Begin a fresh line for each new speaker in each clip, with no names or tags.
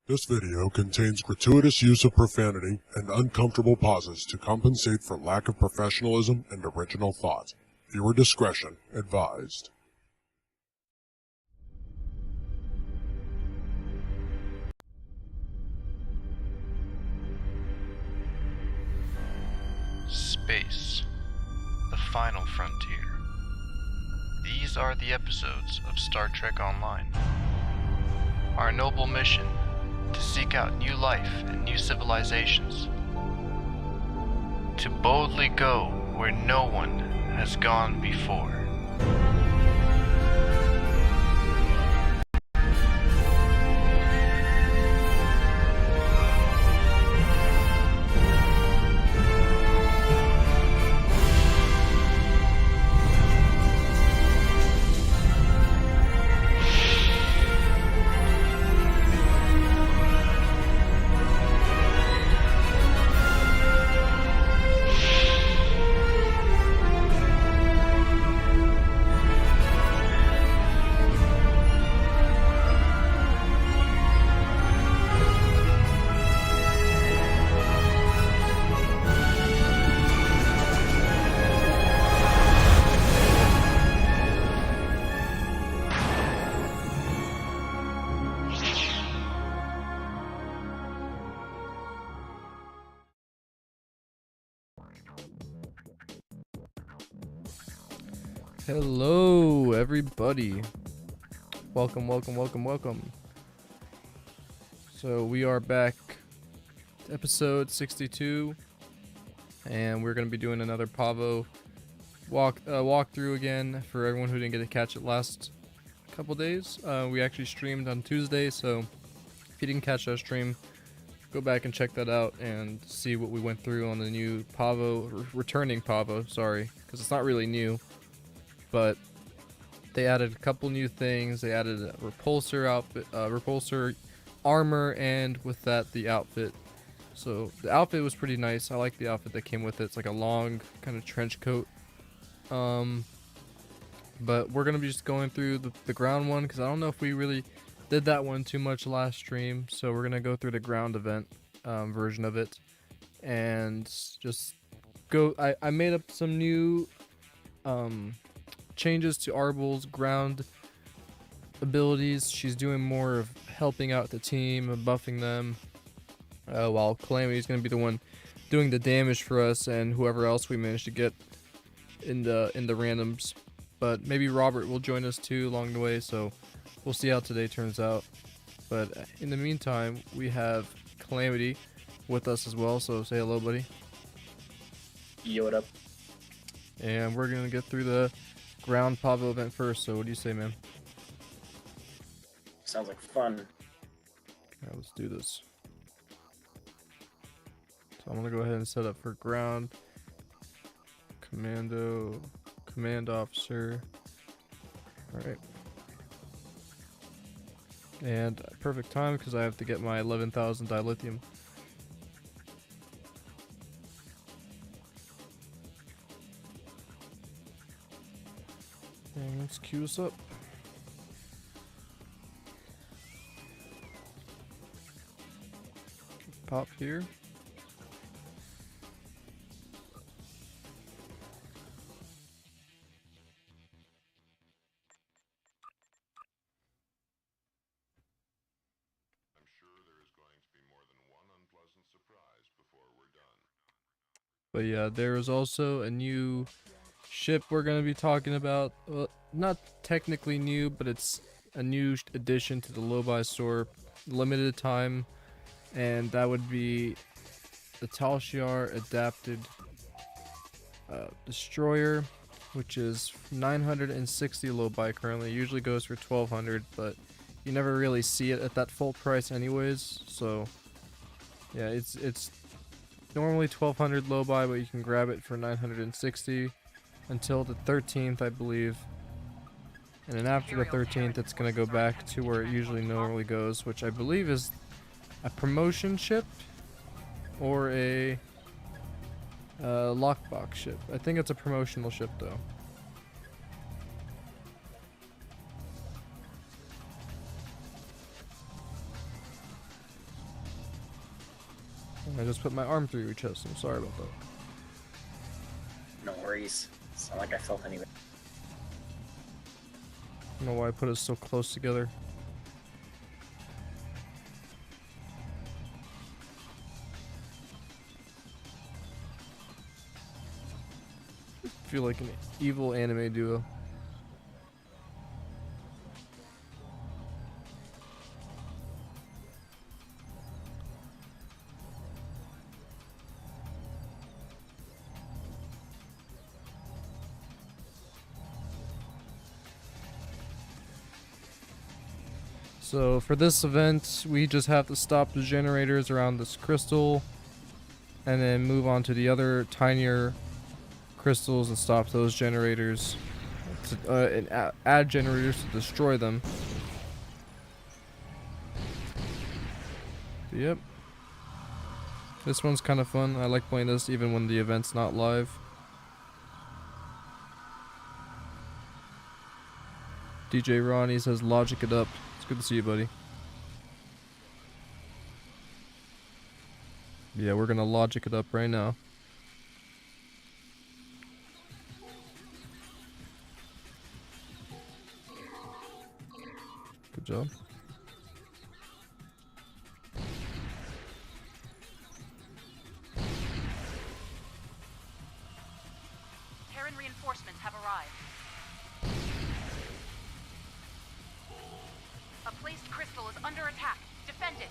This video contains gratuitous use of profanity and uncomfortable pauses to compensate for lack of professionalism and original thought. Viewer discretion advised.
Space, the final frontier. These are the episodes of Star Trek Online. Our noble mission, to seek out new life and new civilizations. To boldly go where no one has gone before.
Hello everybody, welcome. So we are back to episode 62 and we're going to be doing another Pahvo walkthrough again for everyone who didn't get to catch it last couple days. We actually streamed on Tuesday, so if you didn't catch that stream, go back and check that out and see what we went through on the new Pahvo, returning Pahvo, sorry, because it's not really new. But they added a couple new things. They added a repulsor outfit, repulsor armor, and with that the outfit. So the outfit was pretty nice. I like the outfit that came with it. It's like a long kind of trench coat. But we're gonna be just going through the ground one because I don't know if we really did that one too much last stream. So we're gonna go through the ground event version of it and just go. I made up some new changes to Arbel's ground abilities. She's doing more of helping out the team and buffing them, while Calamity's going to be the one doing the damage for us and whoever else we manage to get in the randoms. But maybe Robert will join us too along the way, so we'll see how today turns out. But in the meantime, we have Calamity with us as well, so say hello, buddy.
Yo, what up?
And we're going to get through the ground Pahvo event first, so what do you say, man?
Sounds like fun.
Alright, let's do this. So I'm gonna go ahead and set up for ground. Command officer. Alright. And perfect time because I have to get my 11,000 dilithium. And let's queue us up. Pop here.
I'm sure there is going to be more than one unpleasant surprise before we're done.
But yeah, there is also a new ship we're going to be talking about. Well, not technically new, but it's a new addition to the LOBI store, limited time, and that would be the Tal Shiar Adapted Destroyer, which is 960 LOBI currently. It usually goes for 1200, but you never really see it at that full price anyways. So yeah, it's normally 1200 LOBI, but you can grab it for 960 until the 13th, I believe. And then after the 13th, it's going to go back to where it usually normally goes, which I believe is a promotion ship or a lockbox ship. I think it's a promotional ship though. I just put my arm through your chest. I'm sorry about that.
No worries. It's not like I felt anything.
I don't know why I put it so close together. I feel like an evil anime duo. So for this event, we just have to stop the generators around this crystal and then move on to the other tinier crystals and stop those generators and add generators to destroy them. Yep. This one's kind of fun. I like playing this even when the event's not live. DJ Ronnie says logic it up. It's good to see you, buddy. Yeah, we're gonna logic it up right now. Good job.
Terran reinforcements have arrived. A placed crystal is under attack. Defend it.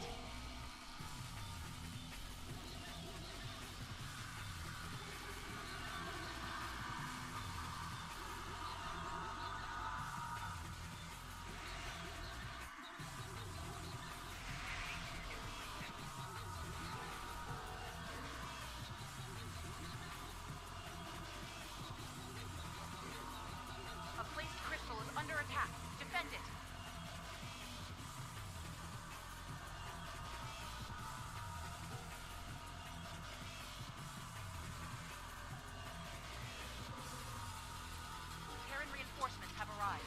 A placed crystal is under attack. Defend it. Terran reinforcements have arrived.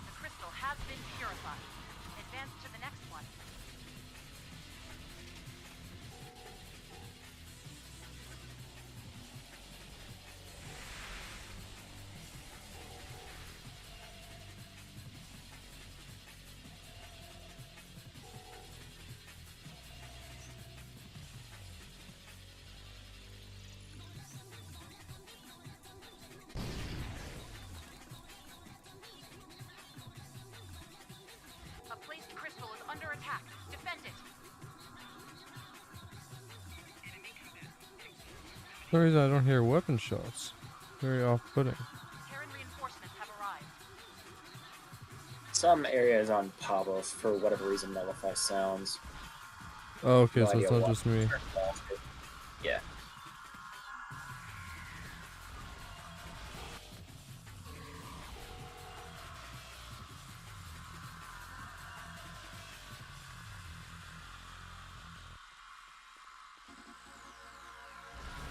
The crystal has been purified. Advance to the next one. A placed crystal is under attack. Defend it.
For some reason I don't hear weapon shots. Very off-putting.
Terran reinforcements have arrived.
Some areas on Pahvo, for whatever reason, nullify sounds.
Oh, okay,
No
so it's
idea
not
why.
just me.
Yeah.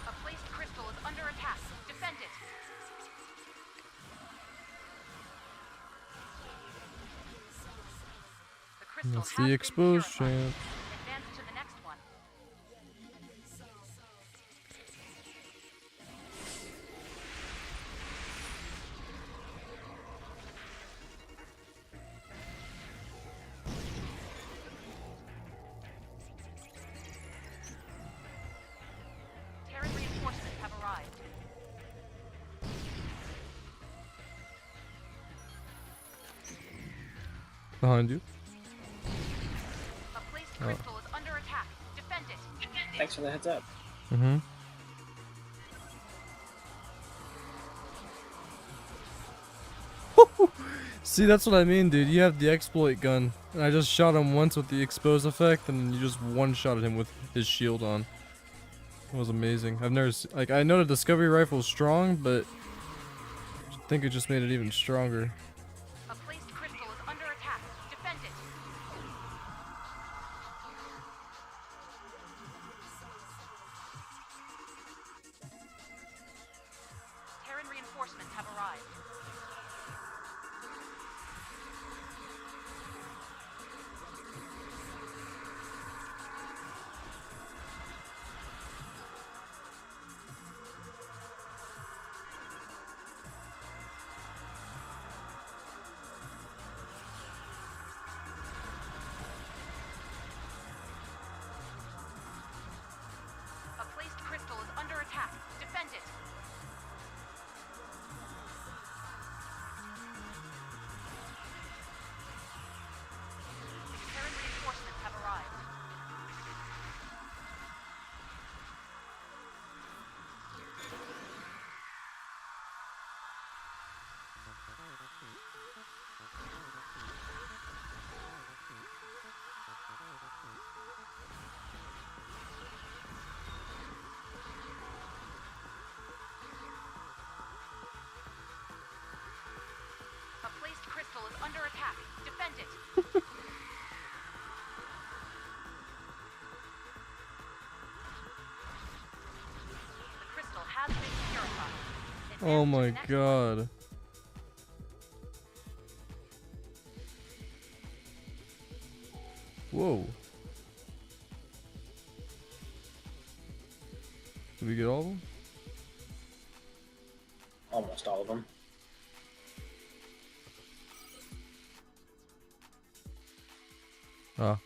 A placed crystal is under attack. Defend it. The crystal
That's
has
the
been
exposed
purified.
champ.
Advance to the next one. Terran reinforcements have arrived.
Behind you.
A placed crystal is under attack. Defend it.
Thanks for the heads up.
Mm-hmm. See, that's what I mean, dude. You have the exploit gun, and I just shot him once with the expose effect, and you just one-shotted him with his shield on. It was amazing. I've never like, I know the discovery rifle is strong, but I think it just made it even stronger.
A placed crystal is under attack. Defend it. Terran reinforcements have arrived. crystal is under attack. Defend it. The crystal has been purified. Advance
Oh
to
my
the next
god. Whoa. Did we get all of them?
Almost all of them.
Ah.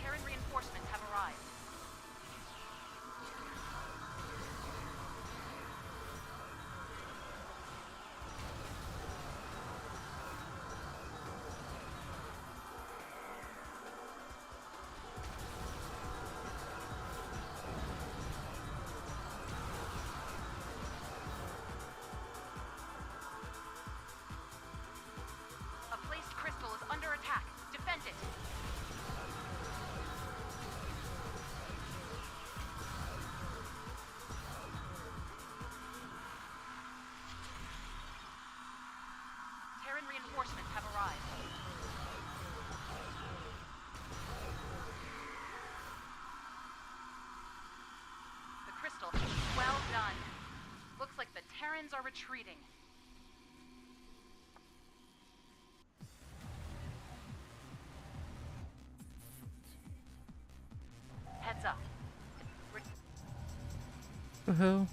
Terran reinforcements have arrived. A placed crystal is under attack. Defend it. Terran reinforcements have arrived. The crystal. Well done. Looks like the Terrans are retreating. Heads up.
The hell?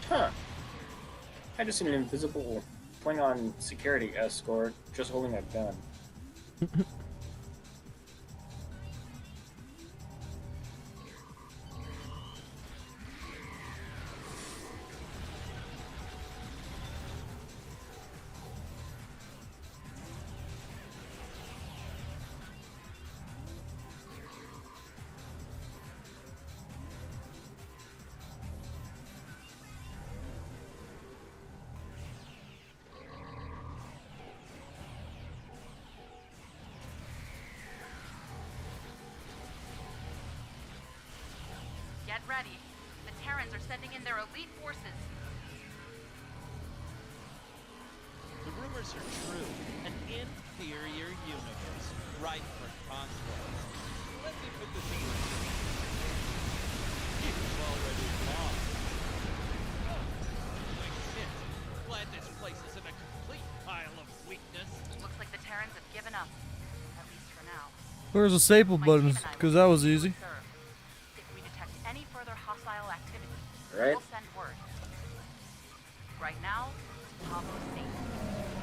Huh. I just seen an invisible Klingon security escort just holding a gun.
ready. The Terrans are sending in their elite forces.
The rumors are true. An inferior universe, ripe for conquest. Let me put this in perspective. You've already lost. Like shit. Glad this place isn't a complete pile of weakness.
Looks like the Terrans have given up. At least for now.
Where's the staple buttons? Because that was easy.
If we detect any further hostile activity,
Right.
we'll send word. Right now, Pahvo's safe.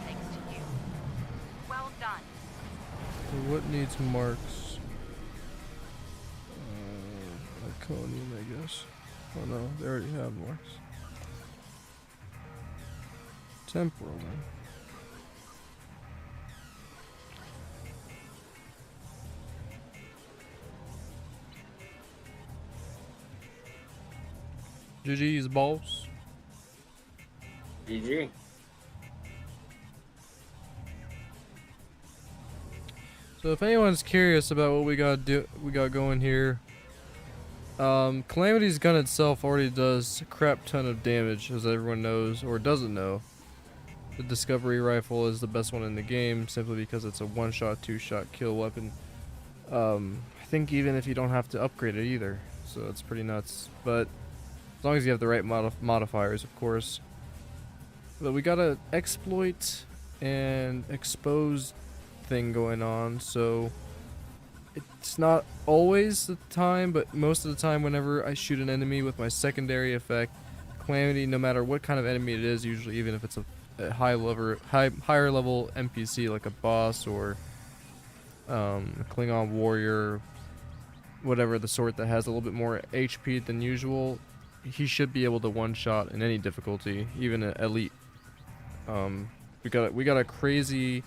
Thanks to you. Well done.
So what needs marks? Iconium, I guess. Oh no, they already have marks. Temporal then. GG's boss.
GG.
So if anyone's curious about what we got going here, Calamity's gun itself already does a crap ton of damage, as everyone knows or doesn't know. The Discovery rifle is the best one in the game, simply because it's a one-shot, two-shot kill weapon. I think even if you don't have to upgrade it either, so it's pretty nuts. But as long as you have the right modifiers, of course. But we got a exploit and expose thing going on, so it's not always the time, but most of the time whenever I shoot an enemy with my secondary effect, Calamity, no matter what kind of enemy it is, usually even if it's a higher level NPC like a boss or a Klingon warrior, whatever the sort that has a little bit more HP than usual, he should be able to one-shot in any difficulty, even an elite. We got a crazy,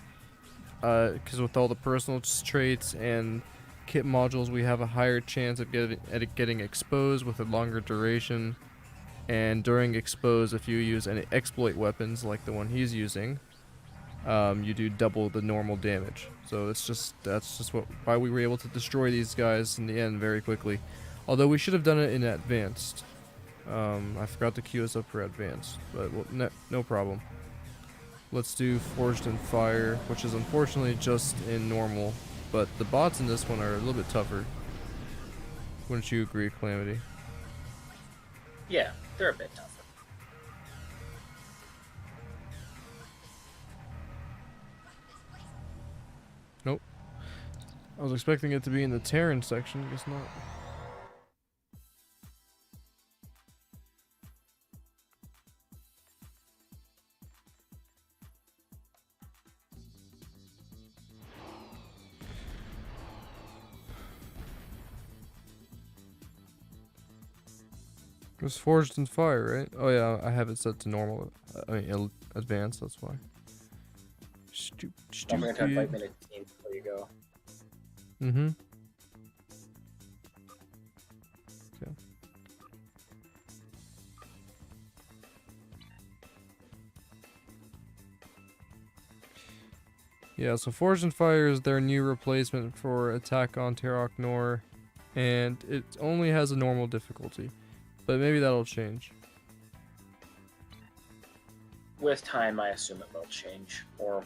because with all the personal traits and kit modules, we have a higher chance of getting exposed with a longer duration. And during expose, if you use any exploit weapons like the one he's using, you do double the normal damage. So that's just why we were able to destroy these guys in the end very quickly. Although we should have done it in advanced. I forgot to queue us up for advanced, but no problem. Let's do Forged in Fire, which is unfortunately just in normal, but the bots in this one are a little bit tougher. Wouldn't you agree, Calamity?
Yeah, they're a bit tougher.
Nope. I was expecting it to be in the Terran section, guess not. It was Forged in Fire, right? Oh yeah, I have it set to normal. Advanced, that's why.
I'm gonna try to fight minute team before you go.
Mm-hmm. Okay. Yeah, so Forged in Fire is their new replacement for Attack on Terok Nor, and it only has a normal difficulty. But maybe that'll change.
With time, I assume it will change. Or,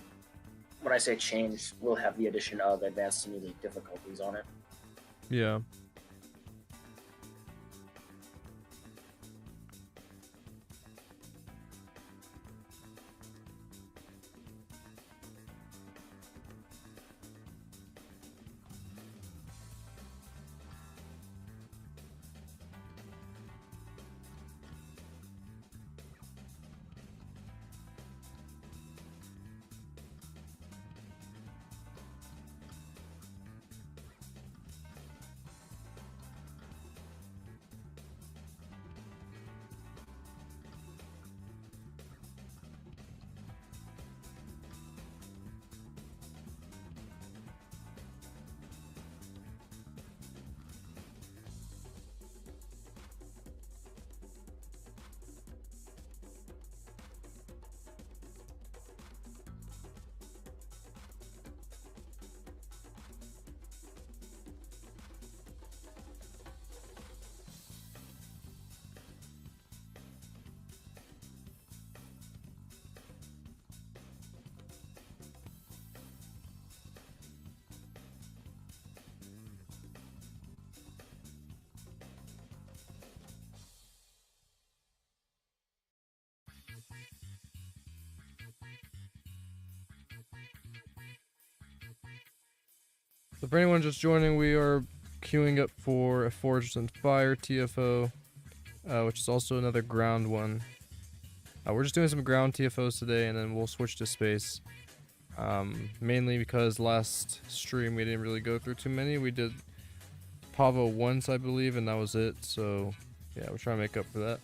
when I say change, we'll have the addition of advanced and elite difficulties on it.
Yeah. So for anyone just joining, we are queuing up for a Forged in Fire TFO, which is also another ground one. We're just doing some ground TFOs today, and then we'll switch to space. Mainly because last stream we didn't really go through too many. We did Pahvo once, I believe, and that was it. So yeah, we're trying to make up for that.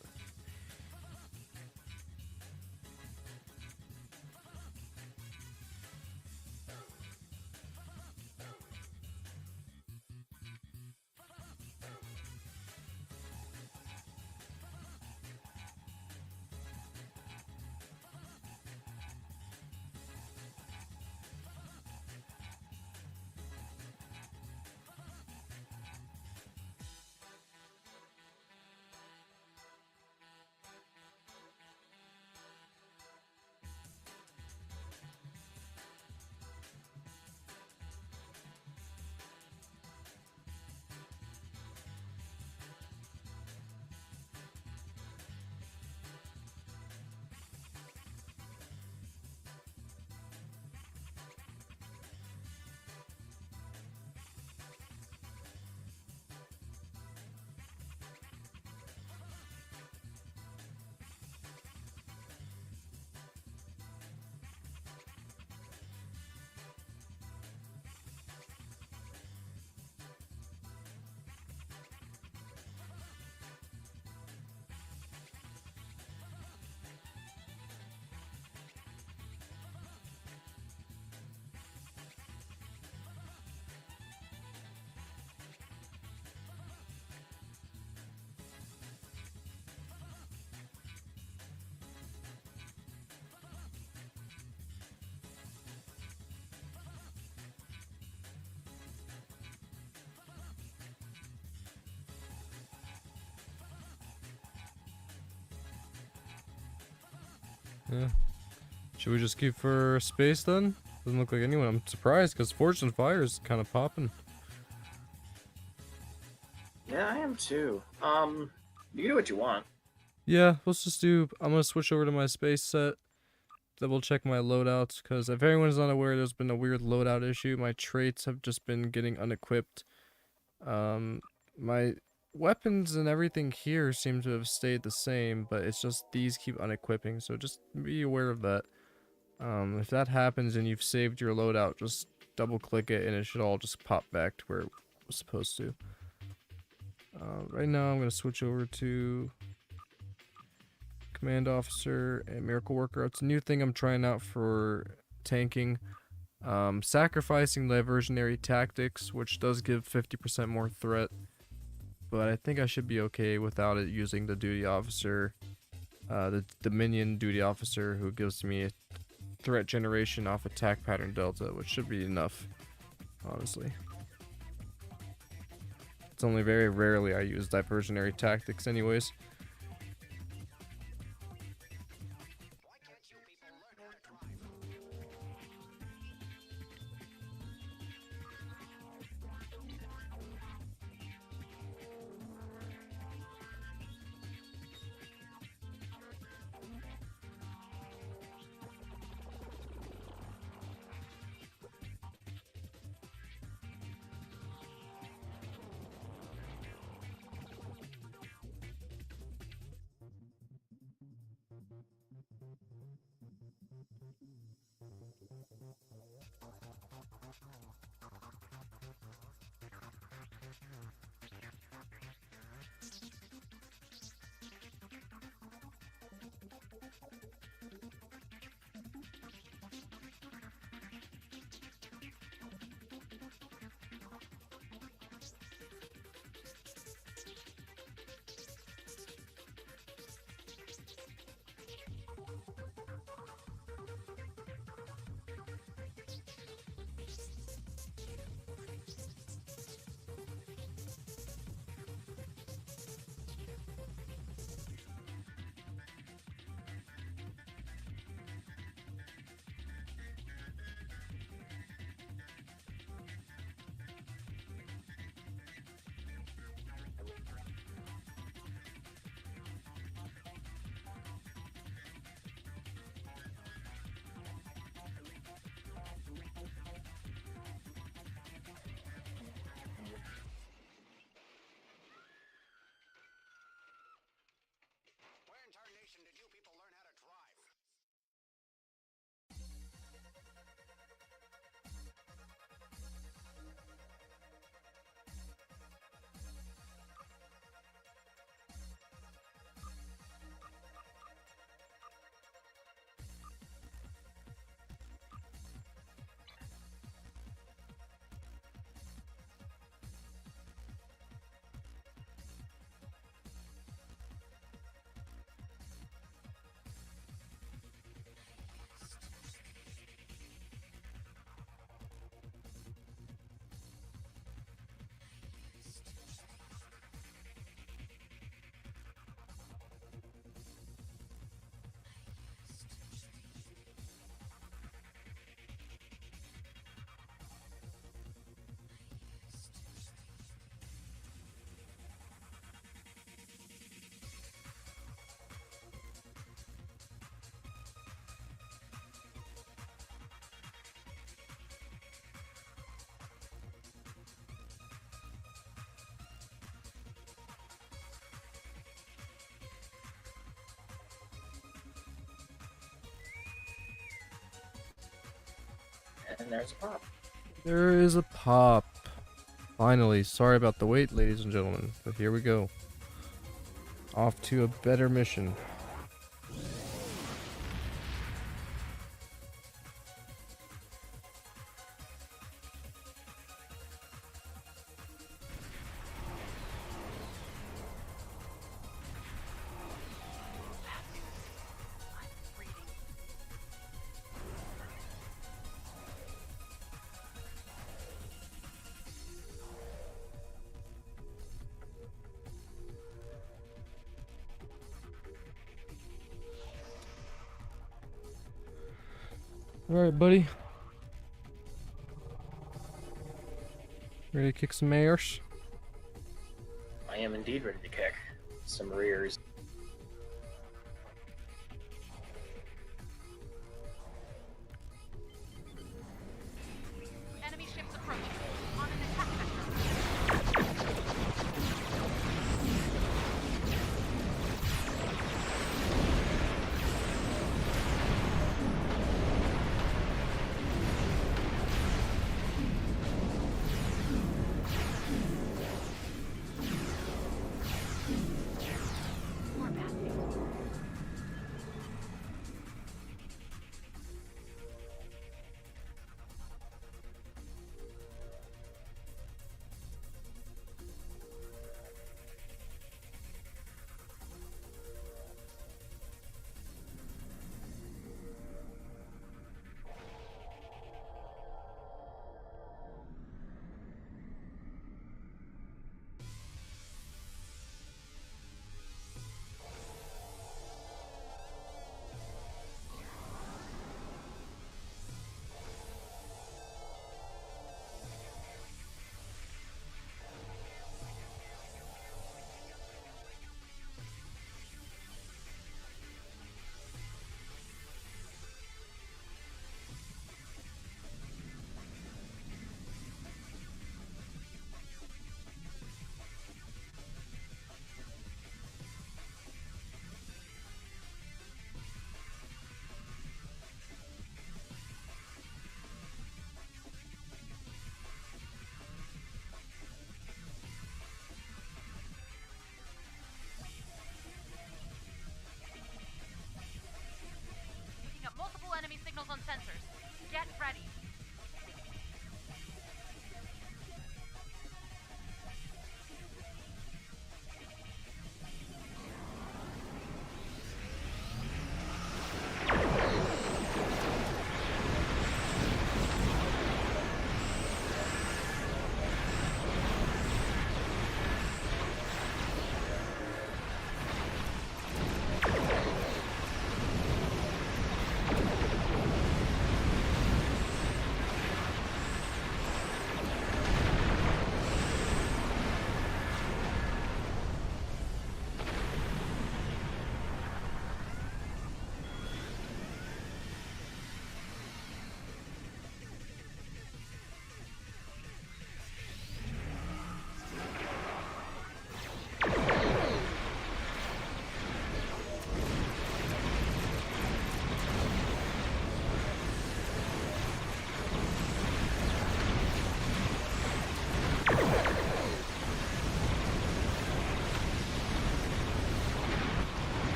Yeah. Should we just keep for space then? Doesn't look like anyone. I'm surprised because Forged in Fire is kind of popping.
Yeah, I am too. You can do what you want.
Yeah, let's just do. I'm gonna switch over to my space set. Double check my loadouts because if everyone's not aware, there's been a weird loadout issue. My traits have just been getting unequipped. My weapons and everything here seem to have stayed the same, but it's just these keep unequipping. So just be aware of that. If that happens and you've saved your loadout, just double click it and it should all just pop back to where it was supposed to. Right now I'm going to switch over to Command Officer and Miracle Worker. It's a new thing I'm trying out for tanking. Sacrificing diversionary tactics, which does give 50% more threat. But I think I should be okay without it using the duty officer, the minion duty officer who gives me a threat generation off attack pattern delta, which should be enough, honestly. It's only very rarely I use diversionary tactics anyways.
And there's a pop.
There is a pop. Finally, sorry about the wait, ladies and gentlemen, but here we go. Off to a better mission. Alright, buddy. Ready to kick some airs?
I am indeed ready to kick some rears.
Enemy ships approaching. On an attack vector.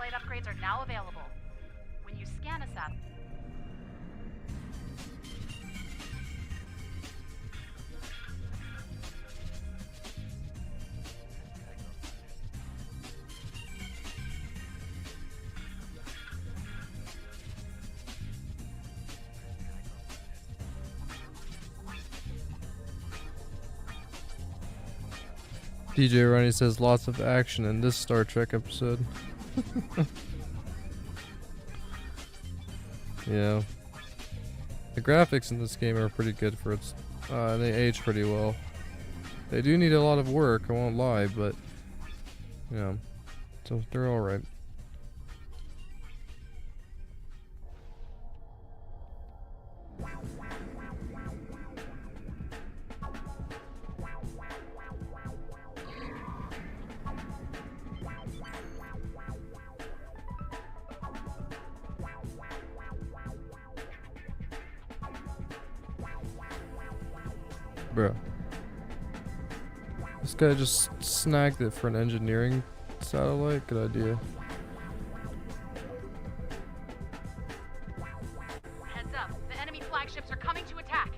satellite upgrades are now available. When you scan a satellite...
DJ Ronnie says lots of action in this Star Trek episode. Yeah. The graphics in this game are pretty good for its... they age pretty well. They do need a lot of work, I won't lie, but... Yeah. So they're alright. Bro. This guy just snagged it for an engineering satellite. Good idea.
Heads up, the enemy flagships are coming to attack.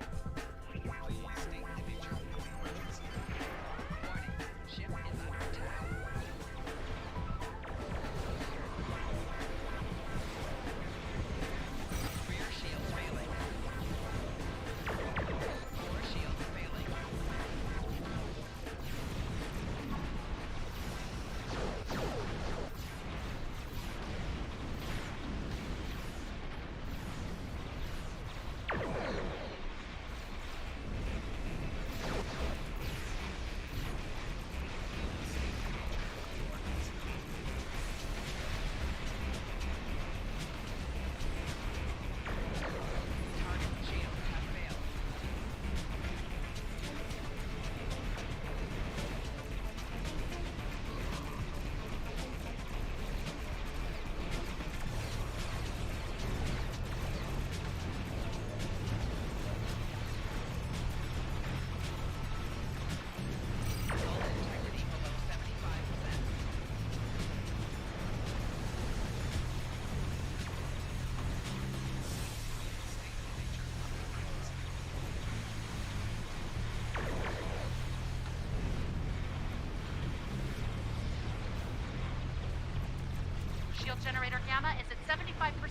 Shield generator gamma is at 75%. 4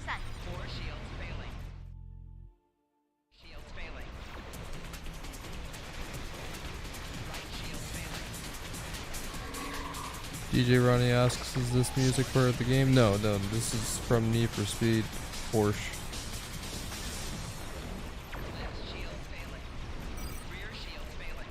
shields failing. Shields failing. Right shield failing.
DJ Ronnie asks, is this music for the game? No, this is from Need for Speed Porsche.
Left shield failing. Rear shield failing.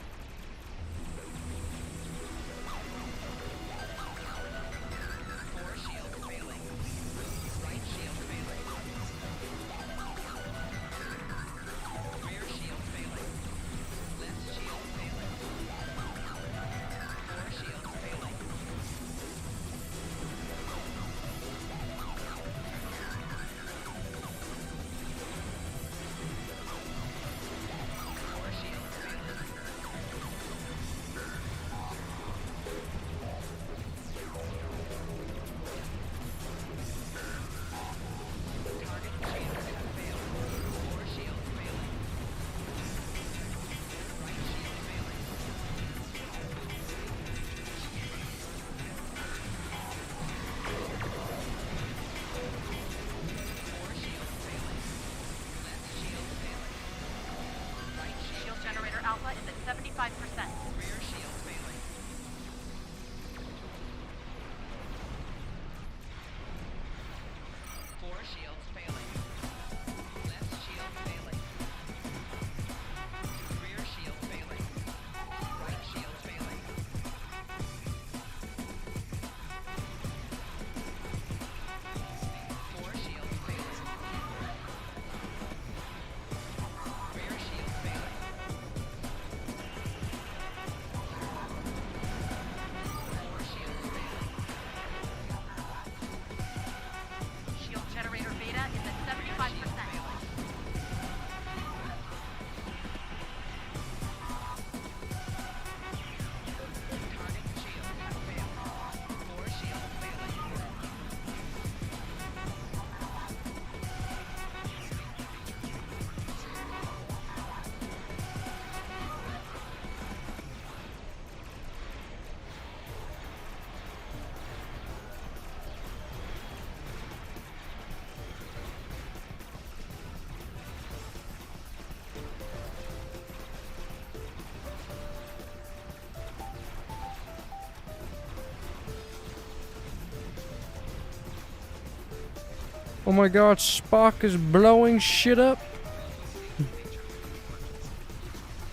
Oh my god, Spock is blowing shit up.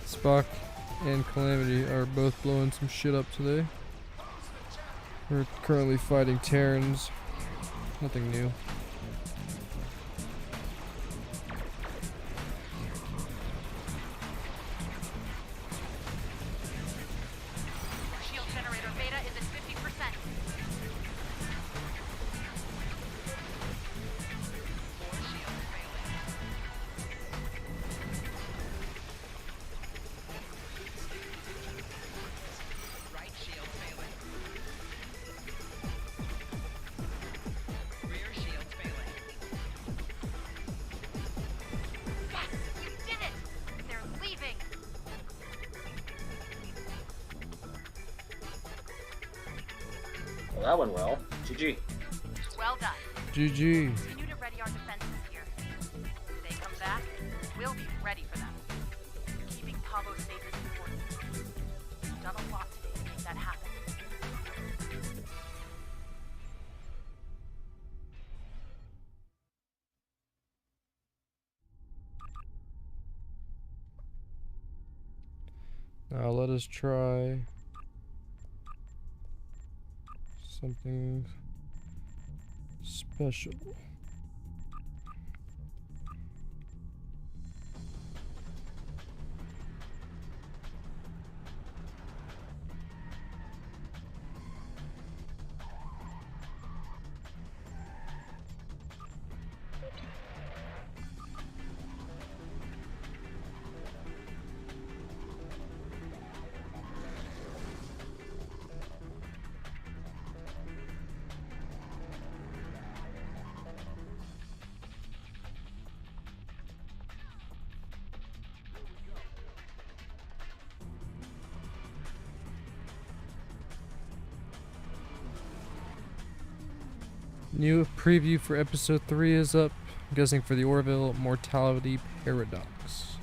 Spock and Calamity are both blowing some shit up today. We're currently fighting Terrans. Nothing new.
Shield generator beta is at 50%. Four shields failing. Right shield failing. Rear shield failing. Yes, you did it! They're leaving.
Well, that went well. GG.
Well done.
GG.
Continue to ready our defenses here. If they come back, we'll be ready for them. Keeping Pahvo safe is important. We've done a lot today to make that happen.
Now let us try something special. New preview for episode 3 is up. I'm guessing for the Orville Mortality Paradox.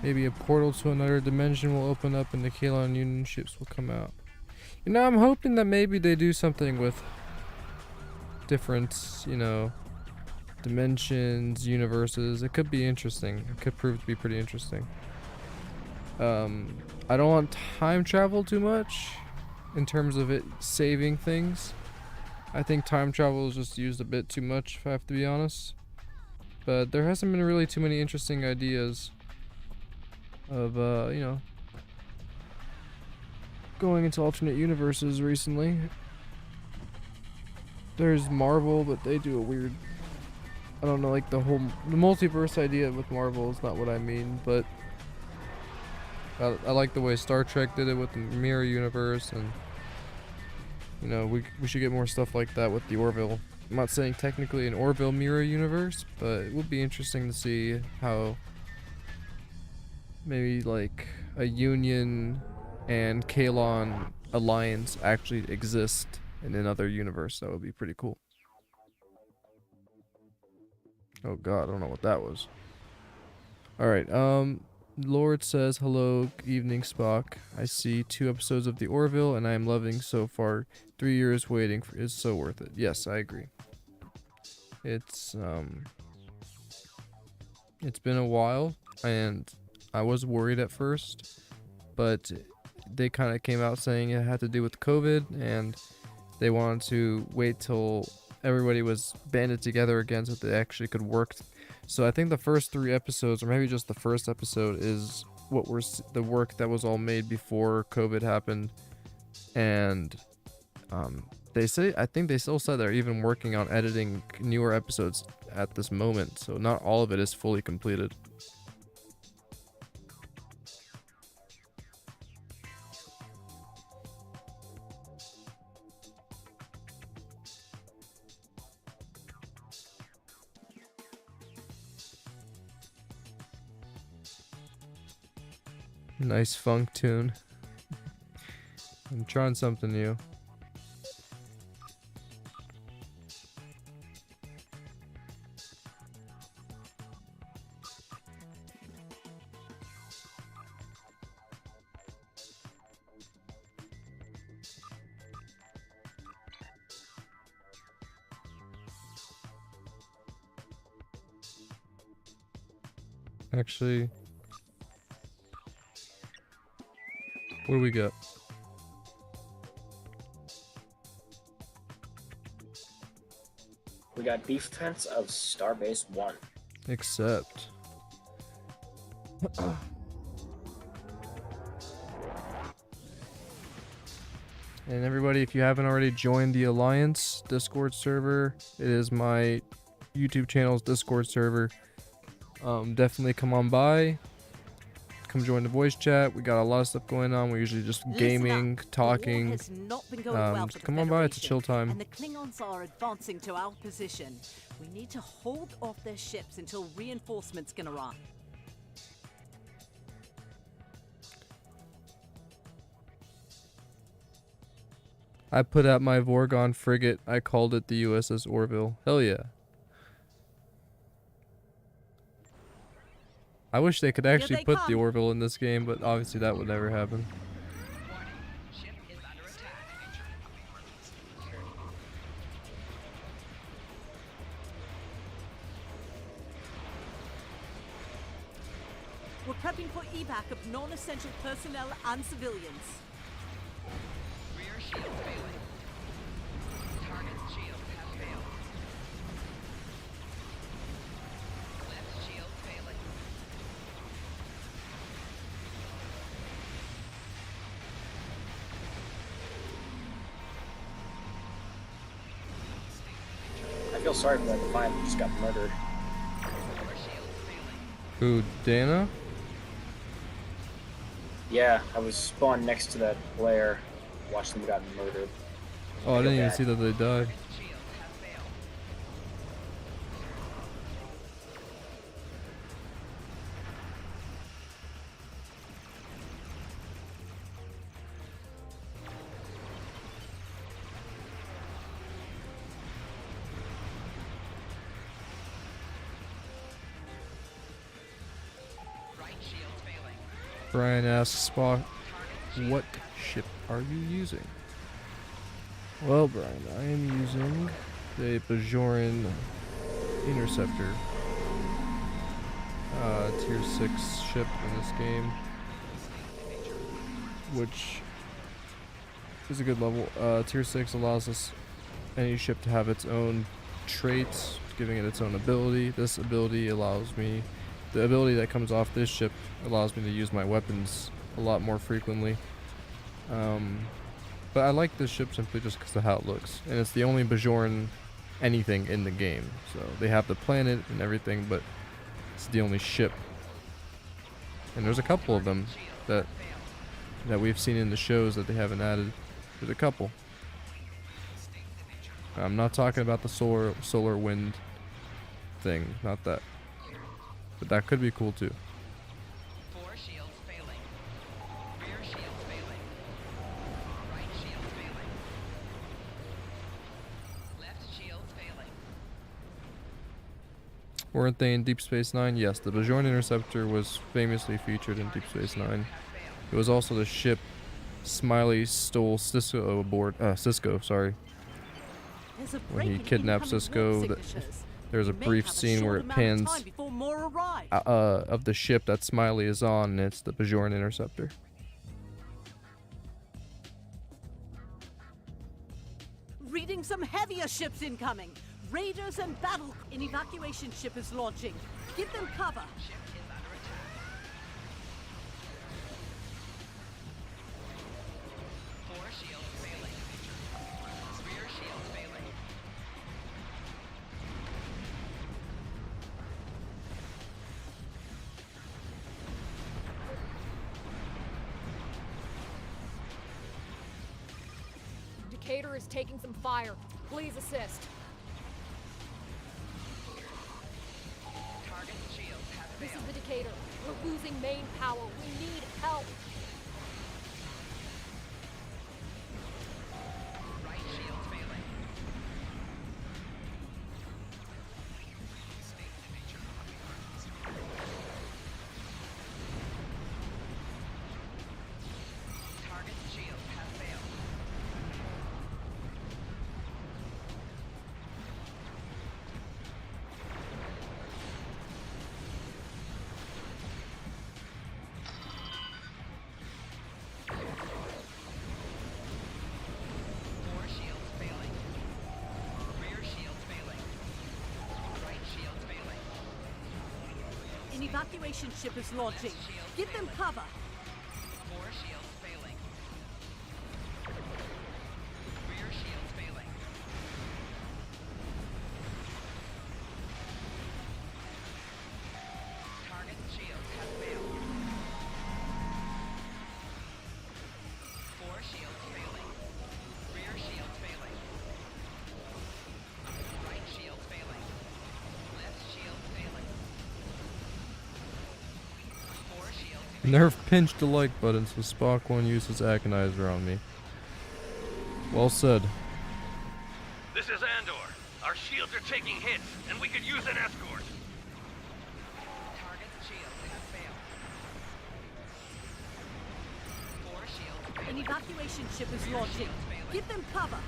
Maybe a portal to another dimension will open up and the Kalon Union ships will come out. You know, I'm hoping that maybe they do something with different, you know, dimensions, universes. It could be interesting. It could prove to be pretty interesting. I don't want time travel too much in terms of it saving things. I think time travel is just used a bit too much, if I have to be honest. But there hasn't been really too many interesting ideas of, you know, going into alternate universes recently. There's Marvel, but they do a weird, I don't know, like the multiverse idea with Marvel is not what I mean, but I like the way Star Trek did it with the mirror universe, and you know, we should get more stuff like that with the Orville. I'm not saying technically an Orville mirror universe, but it would be interesting to see how maybe like a Union and Kalon alliance actually exist in another universe. That would be pretty cool. Oh god, I don't know what that was. Alright, Lord says, hello, good evening Spock. I see 2 episodes of the Orville and I am loving so far. 3 years waiting is so worth it. Yes, I agree. It's been a while and I was worried at first, but they kind of came out saying it had to do with COVID and they wanted to wait till everybody was banded together again so they actually could work. So I think the first 3 episodes, or maybe just the first episode, is what was the work that was all made before COVID happened. And I think they still said they're even working on editing newer episodes at this moment. So not all of it is fully completed. Nice funk tune. I'm trying something new. Actually, what do we got?
We got Defense of Starbase 1.
Accept. And everybody, if you haven't already joined the Alliance Discord server, it is my YouTube channel's Discord server. Definitely come on by. Come join the voice chat. We got a lot of stuff going on. We're usually just gaming, talking. Just come on by. It's a chill time.
And the Klingons are advancing to our position. We need to hold off their ships until reinforcements can arrive.
I put out my Vorgon frigate. I called it the USS Orville. Hell yeah. I wish they could actually put the Orville in this game, but obviously that would never happen.
We're prepping for evac of non-essential personnel and civilians.
Rear shield failing. Target's shield has failed. Left shield failing.
I feel sorry for that Defiant who just got murdered.
Who, Dana?
Yeah, I was spawned next to that player. Watched them got murdered.
Oh, I didn't even
bad.
see that they died.
Shield has failed. Right shield failing.
Brian asks Spock, what ship are you using? Well, Brian, I am using the Bajoran Interceptor. Tier 6 ship in this game. Which is a good level. Tier 6 allows us any ship to have its own traits, giving it its own ability. This ability allows me, the ability that comes off this ship allows me to use my weapons a lot more frequently. But I like this ship simply just because of how it looks. And it's the only Bajoran anything in the game. So they have the planet and everything, but it's the only ship. And there's a couple of them that we've seen in the shows that they haven't added. There's a couple. I'm not talking about the solar wind thing, not that. But that could be cool too.
4 shields failing. Rear shield failing. Right shield failing. Left shield failing.
Weren't they in Deep Space Nine? Yes, the Bajoran Interceptor was famously featured in Deep Space Nine. It was also the ship Smiley stole Cisco aboard. Cisco, sorry. When he kidnapped Cisco, there's a brief scene where it pans of the ship that Smiley is on, and it's the Bajoran Interceptor.
Reading some heavier ships incoming. Raiders and battle. An evacuation ship is launching. Give them cover.
Ship is under attack. 4 shields failing. Rear shield failing.
Decatur is taking some fire. Please assist.
Target shield has
This is
failed.
the Decatur. We're losing main power. We need help.
Right shield failing. Target shield has failed.
evacuation ship is launching. Give them cover.
4 shields failing. Rear shields failing. Target shields have failed. 4 shields failing. Rear shields failing. Right shield failing. Left shield failing. 4 shields
Nerf pinched the like button so Spock won't use his agonizer on me. Well said.
This is Andor. Our shields are taking hits, and we could use an escort.
target shields have failed. 4 shields
An
failing.
evacuation ship is launching. Give them cover.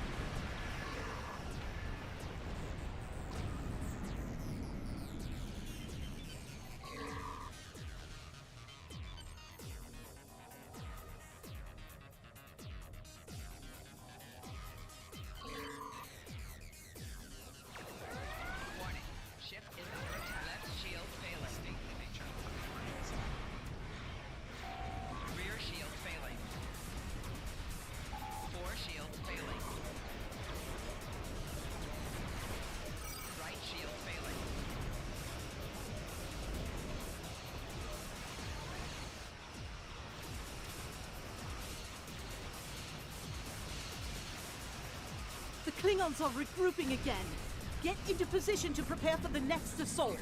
Warning. Ship is under attack. Left shield failing. Rear shield failing. 4 shields failing. Right shield failing.
The Klingons are regrouping again. Get into position to prepare for the next assault.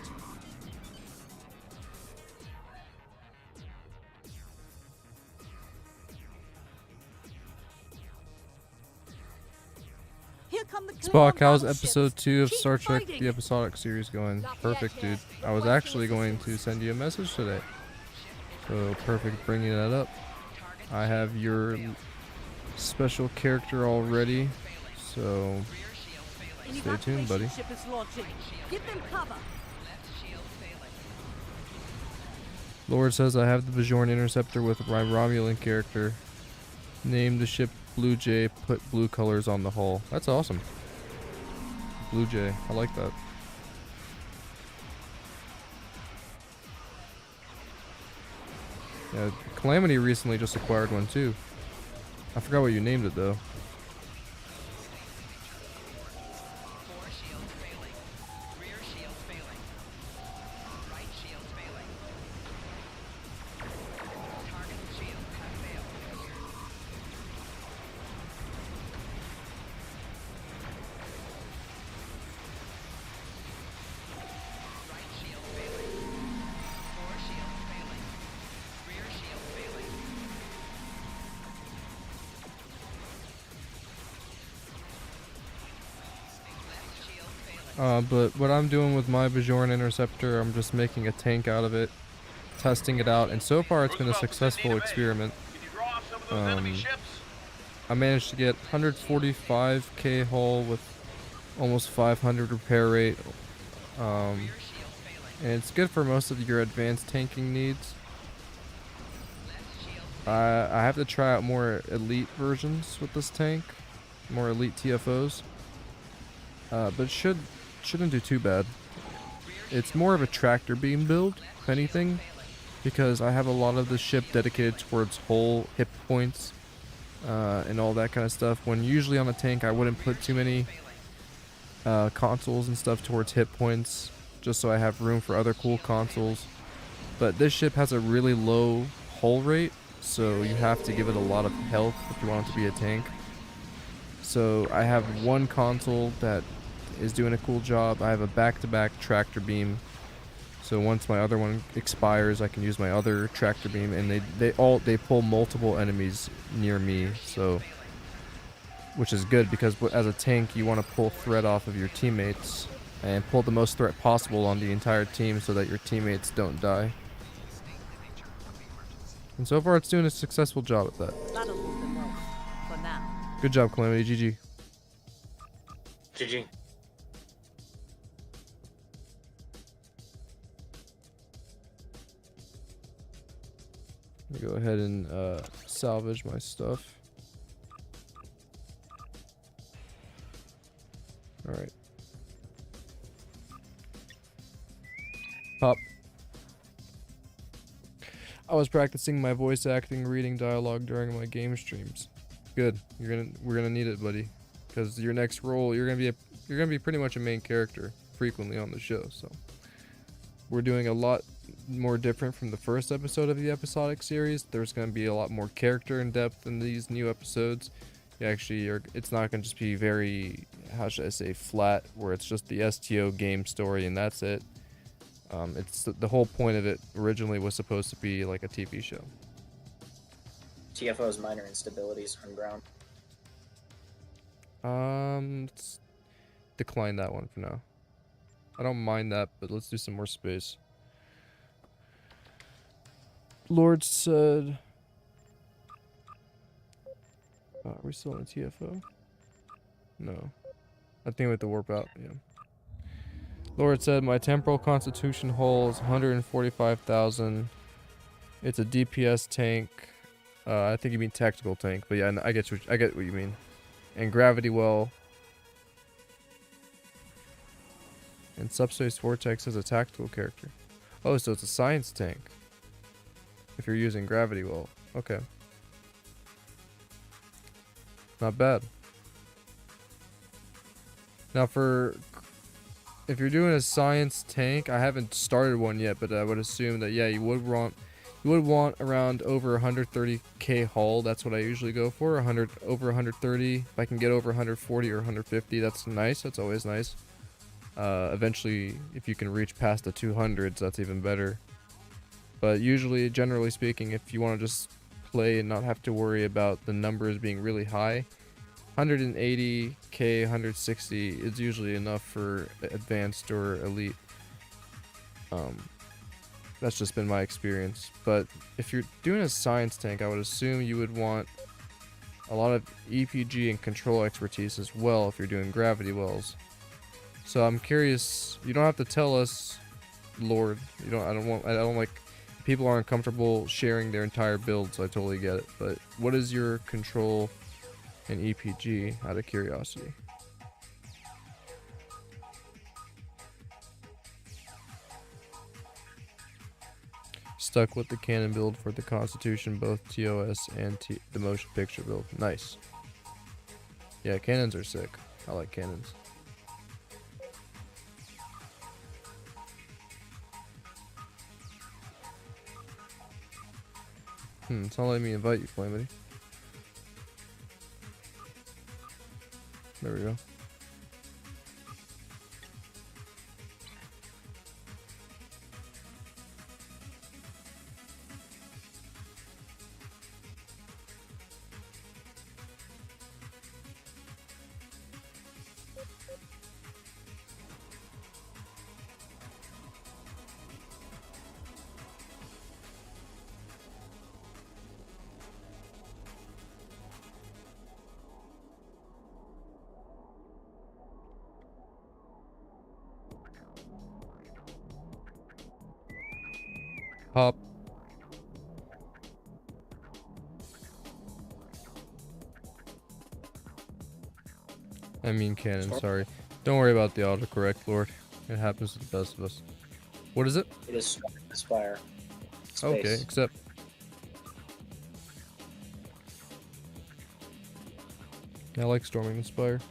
Here come the
Spock,
Klingon
how's
battleships.
episode 2 of
Keep
Star Trek
fighting.
the episodic series going?
Not
Perfect,
yet,
dude.
Ted.
I was
Requesting
actually going to
assistance.
send you a message today. So perfect bringing that up. I have your special character already, so
Rear shield failing.
An
stay tuned, buddy.
evacuation ship is launching. Give them cover.
Left shield failing.
Lord says I have the Bajoran Interceptor with my Romulan character. Name the ship Blue Jay, put blue colors on the hull. That's awesome. Blue Jay, I like that. Yeah, Calamity recently just acquired one too. I forgot what you named it though.
4 shields failing. Rear shields failing. Right shields failing. Target shields have failed. Right shield failing. 4 shields failing. Rear shield failing. Left shield failing.
But what I'm doing with my Bajoran Interceptor, I'm just making a tank out of it, testing it out, and so far it's been a successful experiment.
Can you draw off some of those enemy
Um,
ships?
I managed to get 145k hull with almost 500 repair rate,
Rear shield failing.
and it's good for most of your advanced tanking needs.
Left shield
I have to try out more elite versions with this tank, more elite TFOs, but it shouldn't do too bad. It's more of a tractor beam build, if anything, because I have a lot of the ship dedicated towards hull hit points and all that kind of stuff. When usually on a tank I wouldn't put too many consoles and stuff towards hit points, just so I have room for other cool consoles. But this ship has a really low hull rate, so you have to give it a lot of health if you want it to be a tank. So I have one console that is doing a cool job. I have a back-to-back tractor beam, so once my other one expires I can use my other tractor beam, and they pull multiple enemies near me, so which is good because as a tank you want to pull threat off of your teammates and pull the most threat possible on the entire team so that your teammates don't die. And so far it's doing a successful job at that.
That'll leave them well. For now.
Good job, Calamity. GG.
GG.
Let me go ahead and salvage my stuff. Alright. Pop. I was practicing my voice acting, reading dialogue during my game streams. Good. We're gonna need it, buddy, because your next role, you're gonna be pretty much a main character frequently on the show. So we're doing a lot more different from the first episode of the episodic series. There's gonna be a lot more character and depth in these new episodes. It's not gonna just be very, how should I say, flat, where it's just the STO game story and that's it. It's the whole point of it originally was supposed to be like a TV show.
TFO's minor instabilities on ground.
Let's decline that one for now. I don't mind that, but let's do some more space. Lord said... are we still in the TFO? No. I think we have to warp out, yeah. Lord said, my temporal constitution hull is 145,000. It's a DPS tank. I think you mean tactical tank, but yeah, I get what you mean. And gravity well. And Subspace Vortex is a tactical character. Oh, so it's a science tank. If you're using gravity well. Okay. Not bad. Now if you're doing a science tank, I haven't started one yet, but I would assume that yeah, you would want around over 130k hull. That's what I usually go for. Over 130. If I can get over 140 or 150, that's nice. That's always nice. Eventually, if you can reach past the 200s, that's even better. But usually, generally speaking, if you want to just play and not have to worry about the numbers being really high, 180k, 160 is usually enough for advanced or elite. That's just been my experience. But if you're doing a science tank, I would assume you would want a lot of EPG and control expertise as well if you're doing gravity wells. So I'm curious. You don't have to tell us, Lord. I don't like. People aren't comfortable sharing their entire build, so I totally get it. But what is your control and EPG, out of curiosity? Stuck with the canon build for the Constitution, both TOS and the motion picture build. Nice. Yeah, cannons are sick. I like cannons. It's not letting me invite you, Flamity. There we go. Pop. I mean cannon, sorry. Don't worry about the autocorrect, Lord. It happens to the best of us. What is it?
It is Aspire. Space.
Okay, except... I like storming the spire.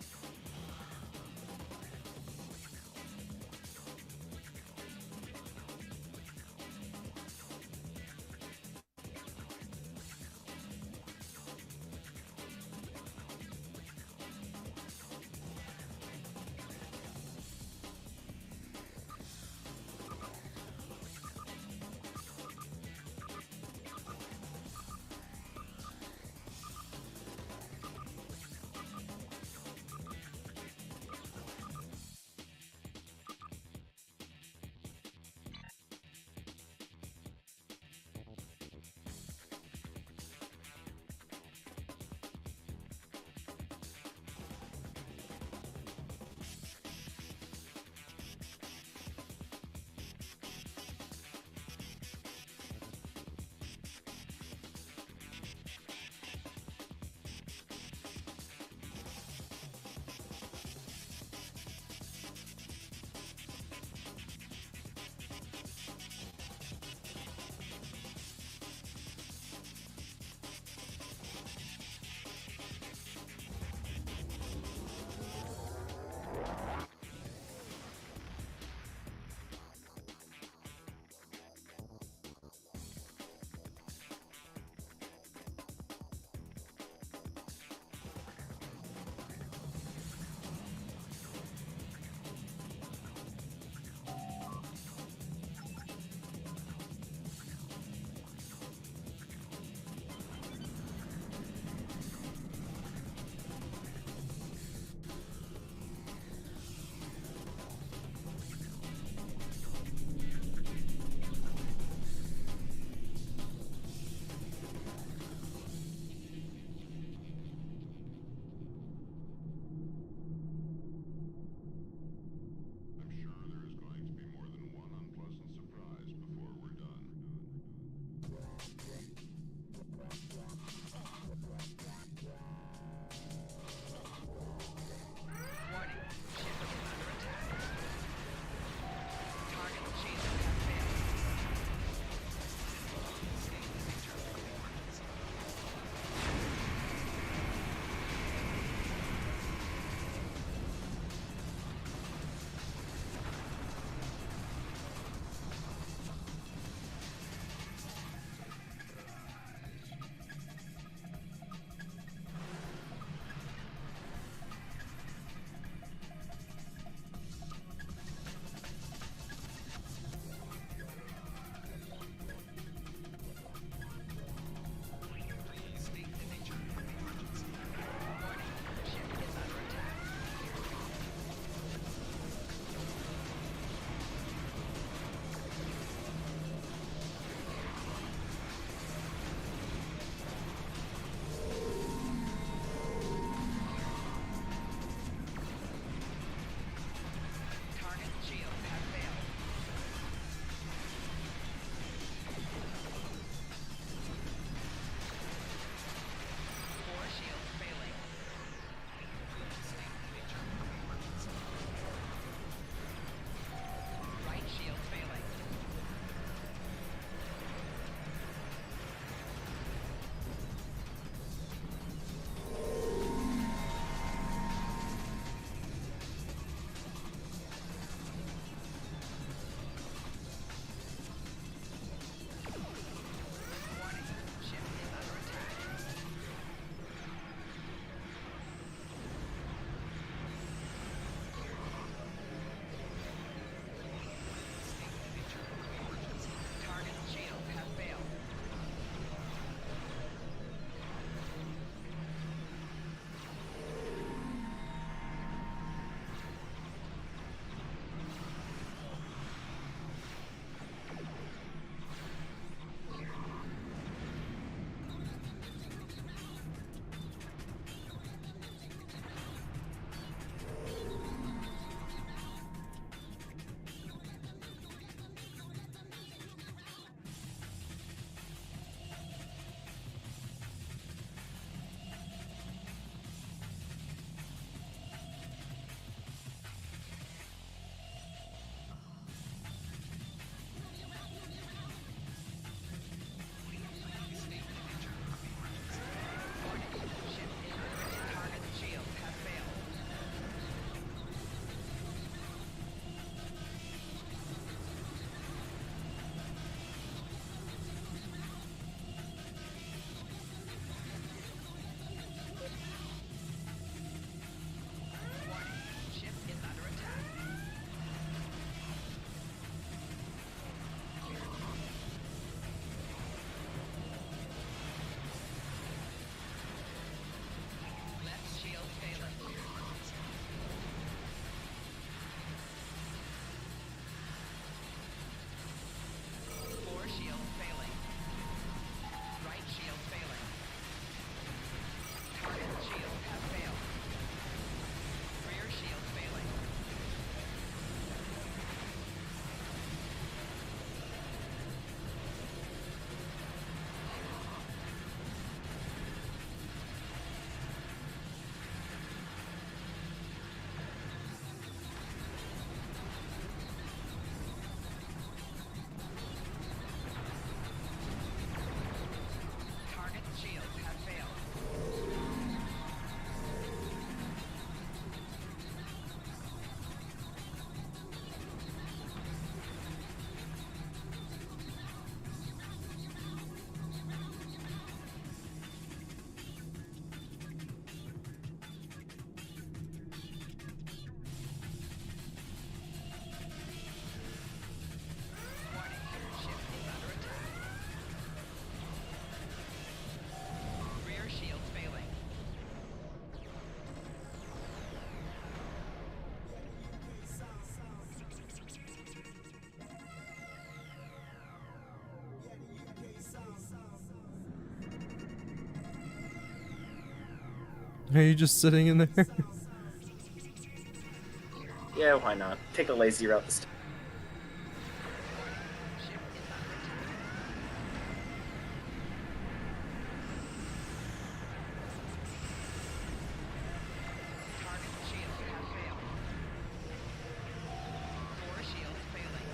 Are you just sitting in there?
Yeah, why not? Take a lazy route this time.
Target shields have failed. 4 shields failing.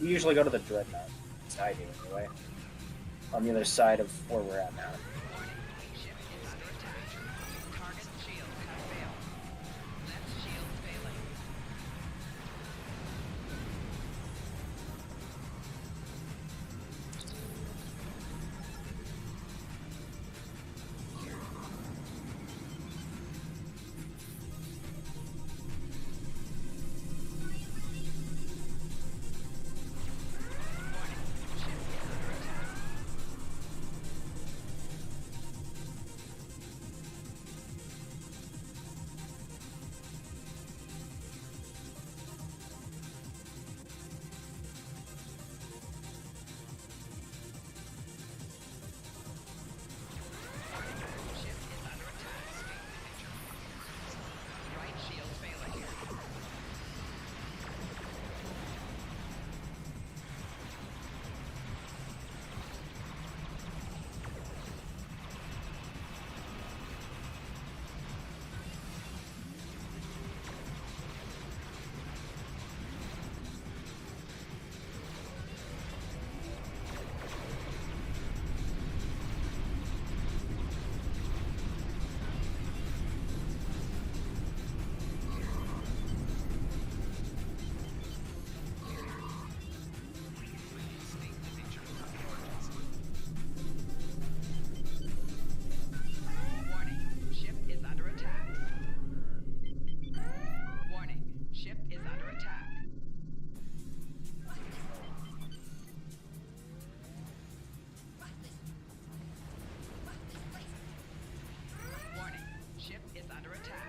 We usually go to the dreadnought. I do anyway. On the other side of where we're at now.
Warning. Ship is under attack. Target shields have failed. Left shield failing. Right shield failing. Warning. Ship is under attack. Warning. Ship is under attack. Warning. Ship is under attack.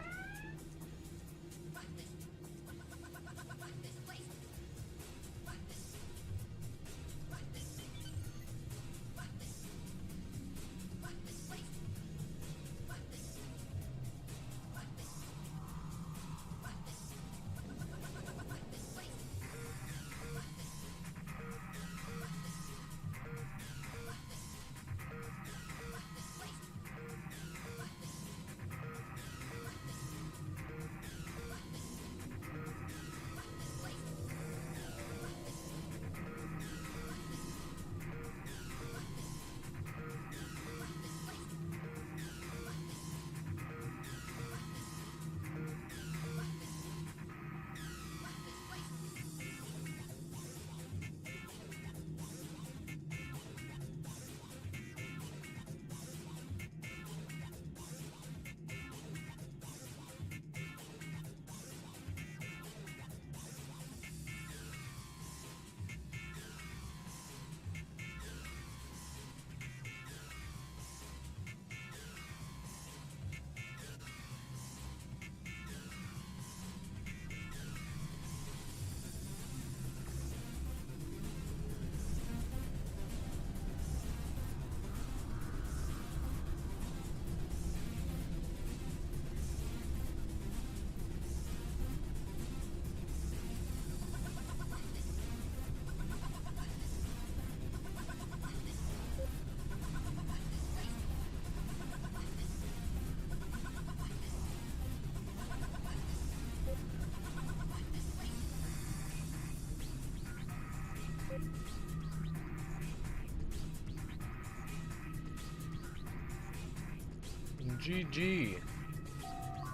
GG.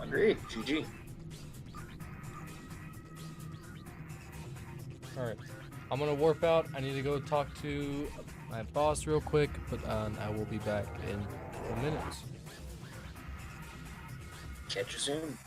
Agreed. GG.
Alright. I'm gonna warp out. I need to go talk to my boss real quick, but I will be back in a minute.
Catch you soon.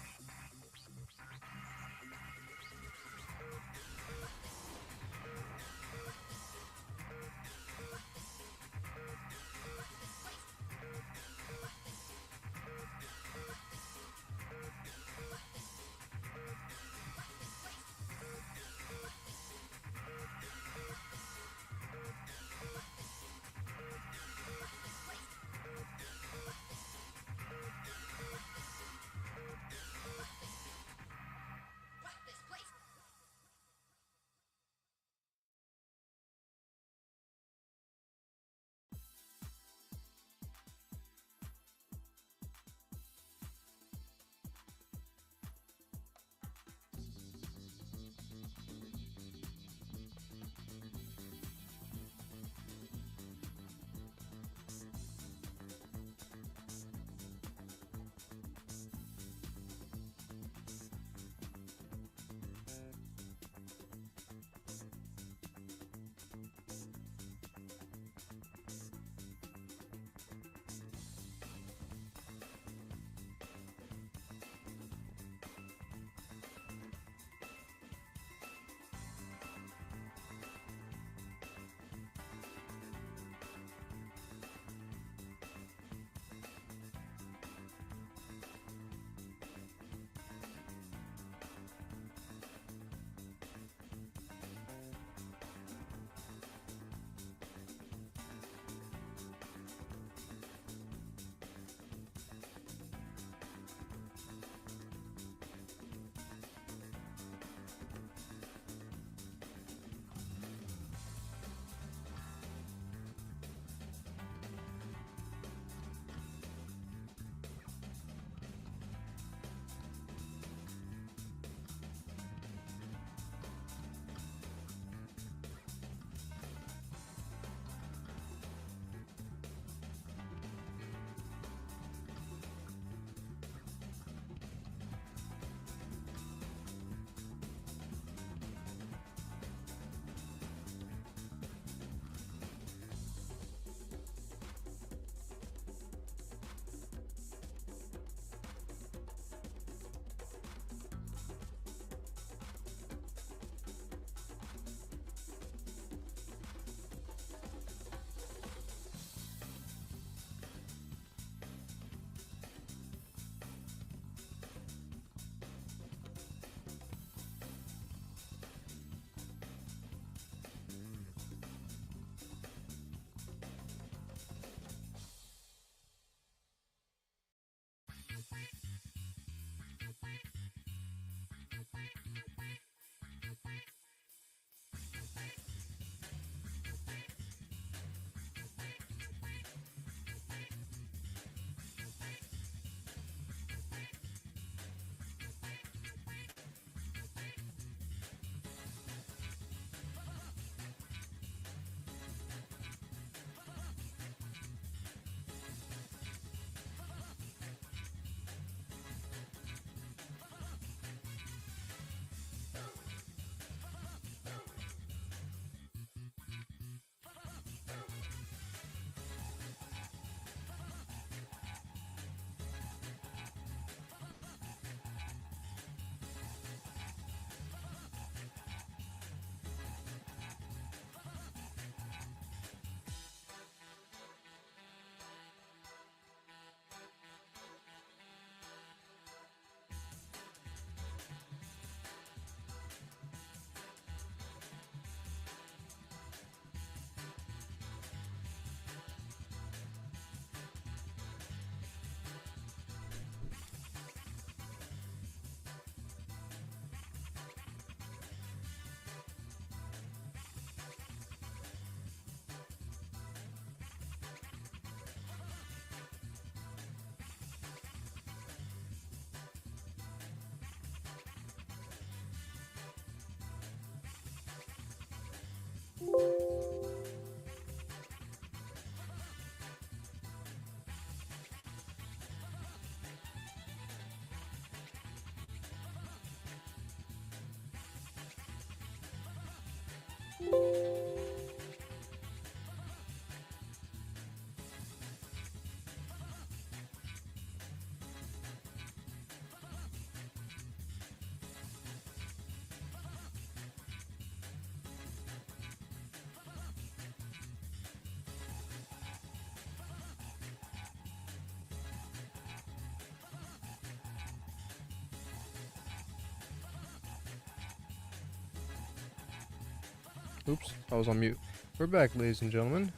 Oops, I was on mute. We're back, ladies and gentlemen.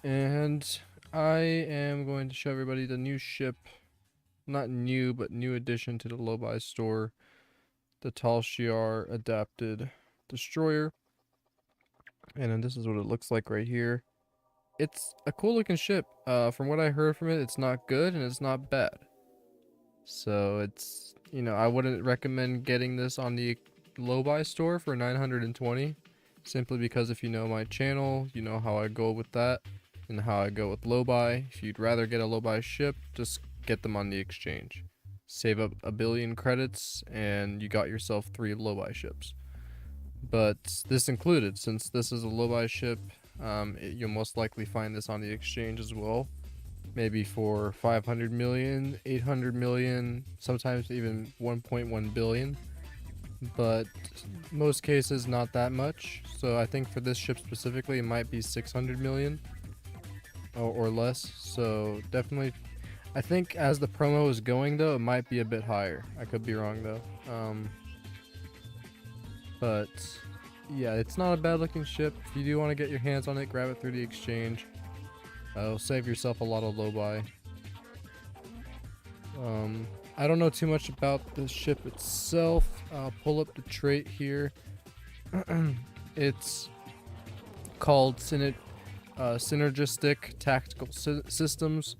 And I am going to show everybody the new ship. Not new, but new addition to the LOBI store. The Tal Shiar Adapted Destroyer. And then this is what it looks like right here. It's a cool looking ship. From what I heard from it, it's not good and it's not bad. So it's, you know, I wouldn't recommend getting this on the LOBI store for 920, simply because if you know my channel, you know how I go with that and how I go with LOBI. If you'd rather get a LOBI ship, just get them on the exchange. Save up 1 billion credits and you got yourself 3 LOBI ships. But this included, since this is a LOBI ship, you'll most likely find this on the exchange as well. Maybe for 500 million, 800 million, sometimes even 1.1 billion. But most cases not that much. So I think for this ship specifically it might be 600 million or less. So definitely, I think as the promo is going though, it might be a bit higher. I could be wrong though. But yeah, it's not a bad looking ship. If you do want to get your hands on it, grab it through the exchange. It'll save yourself a lot of LOBI. I don't know too much about the ship itself. I'll pull up the trait here. It's called Synergistic Tactical Systems.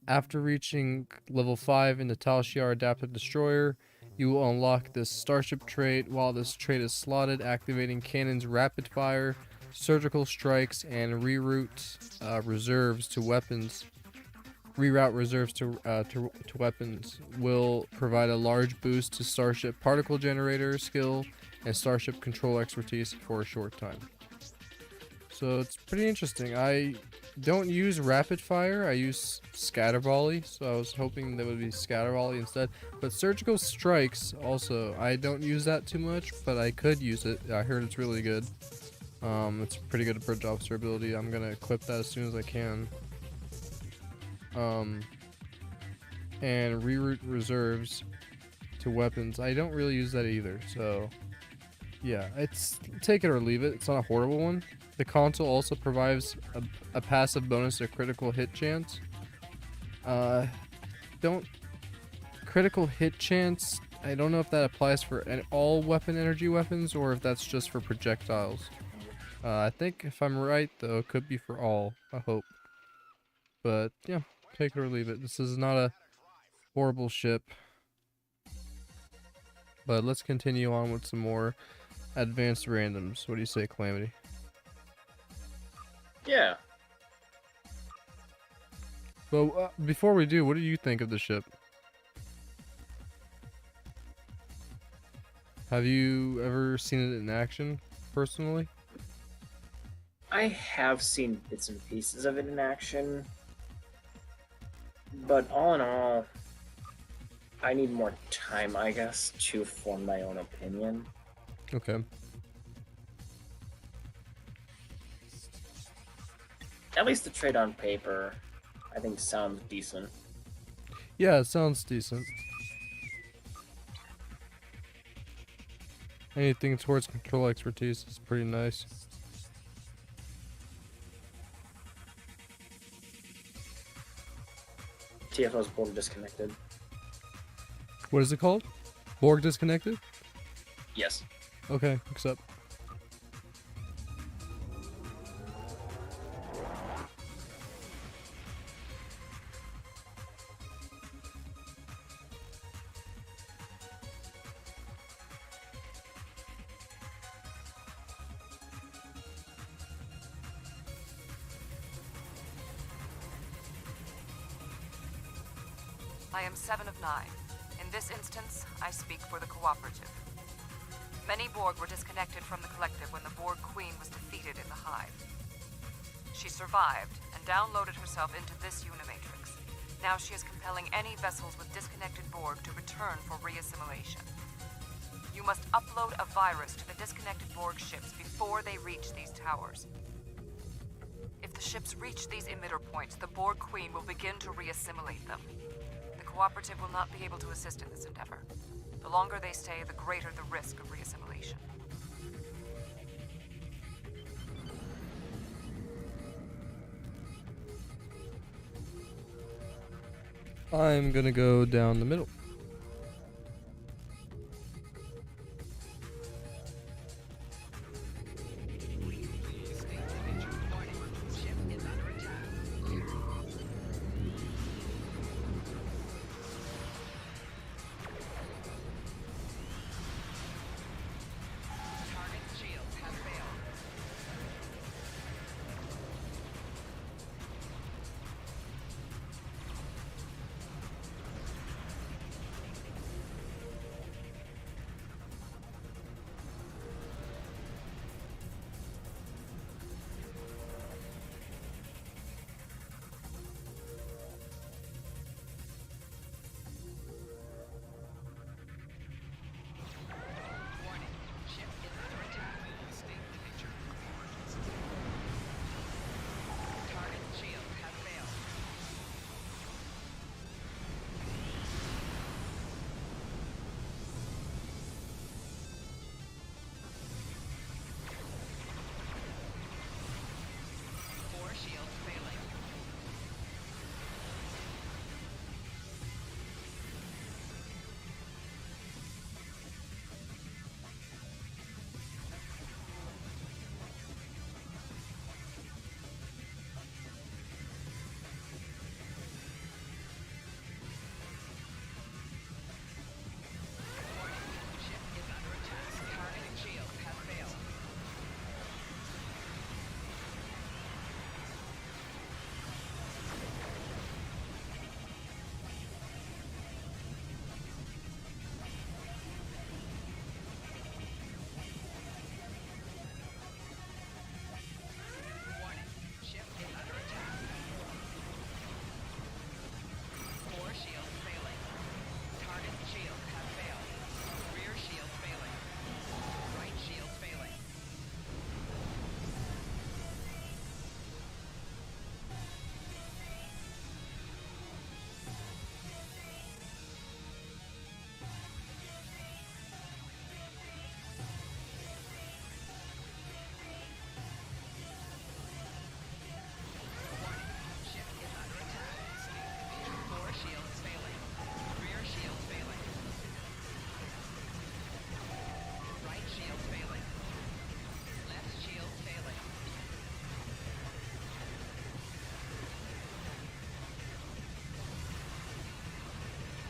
After reaching level 5 in the Tal Shiar Adapted Destroyer, you will unlock this starship trait. While this trait is slotted, activating cannons rapid fire, surgical strikes, and reroute reserves to weapons. Reroute reserves to weapons will provide a large boost to starship particle generator skill and starship control expertise for a short time. So it's pretty interesting. I don't use rapid fire, I use scatter volley, so I was hoping that would be scatter volley instead. But surgical strikes also, I don't use that too much, but I could use it. I heard it's really good. It's pretty good for job durability. I'm gonna equip that as soon as I can. And reroute reserves to weapons. I don't really use that either, so yeah, it's take it or leave it. It's not a horrible one. The console also provides a passive bonus to critical hit chance. Critical hit chance, I don't know if that applies for all weapon energy weapons or if that's just for projectiles. I think if I'm right though, it could be for all, I hope. But yeah, take it or leave it. This is not a horrible ship. But let's continue on with some more advanced randoms. What do you say, Calamity?
Yeah.
Well, before we do, what do you think of the ship? Have you ever seen it in action, personally?
I have seen bits and pieces of it in action, but all in all, I need more time, I guess, to form my own opinion.
Okay.
At least the trade on paper, I think, sounds decent.
Yeah, it sounds decent. Anything towards control expertise is pretty nice.
TFO's border disconnected.
What is it called? Borg disconnected?
Yes.
Okay, accept.
I am 7 of 9. In this instance, I speak for the Cooperative. Many Borg were disconnected from the Collective when the Borg Queen was defeated in the Hive. She survived and downloaded herself into this Unimatrix. Now she is compelling any vessels with disconnected Borg to return for reassimilation. You must upload a virus to the disconnected Borg ships before they reach these towers. If the ships reach these emitter points, the Borg Queen will begin to reassimilate them. The Cooperative will not be able to assist in this endeavor. The longer they stay, the greater the risk of reassimilation.
I'm gonna go down the middle.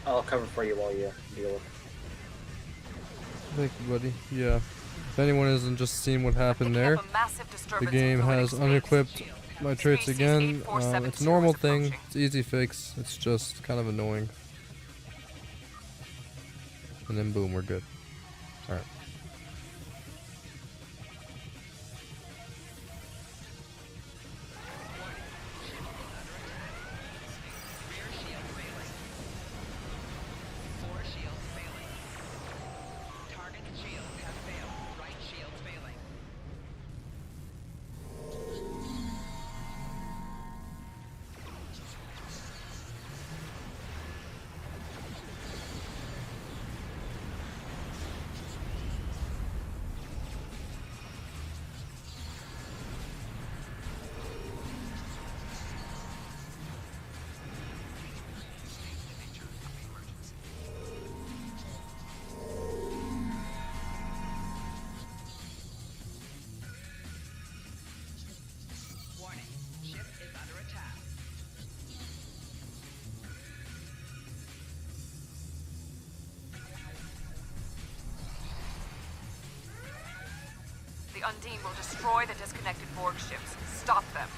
I'll cover for you while you deal with it.
Thank you, buddy. Yeah. If anyone hasn't just seen what happened there, the game has unequipped my traits again. It's a normal thing. It's easy fix. It's just kind of annoying. And then boom, we're good. Alright.
The Undine will destroy the disconnected Borg ships. Stop them.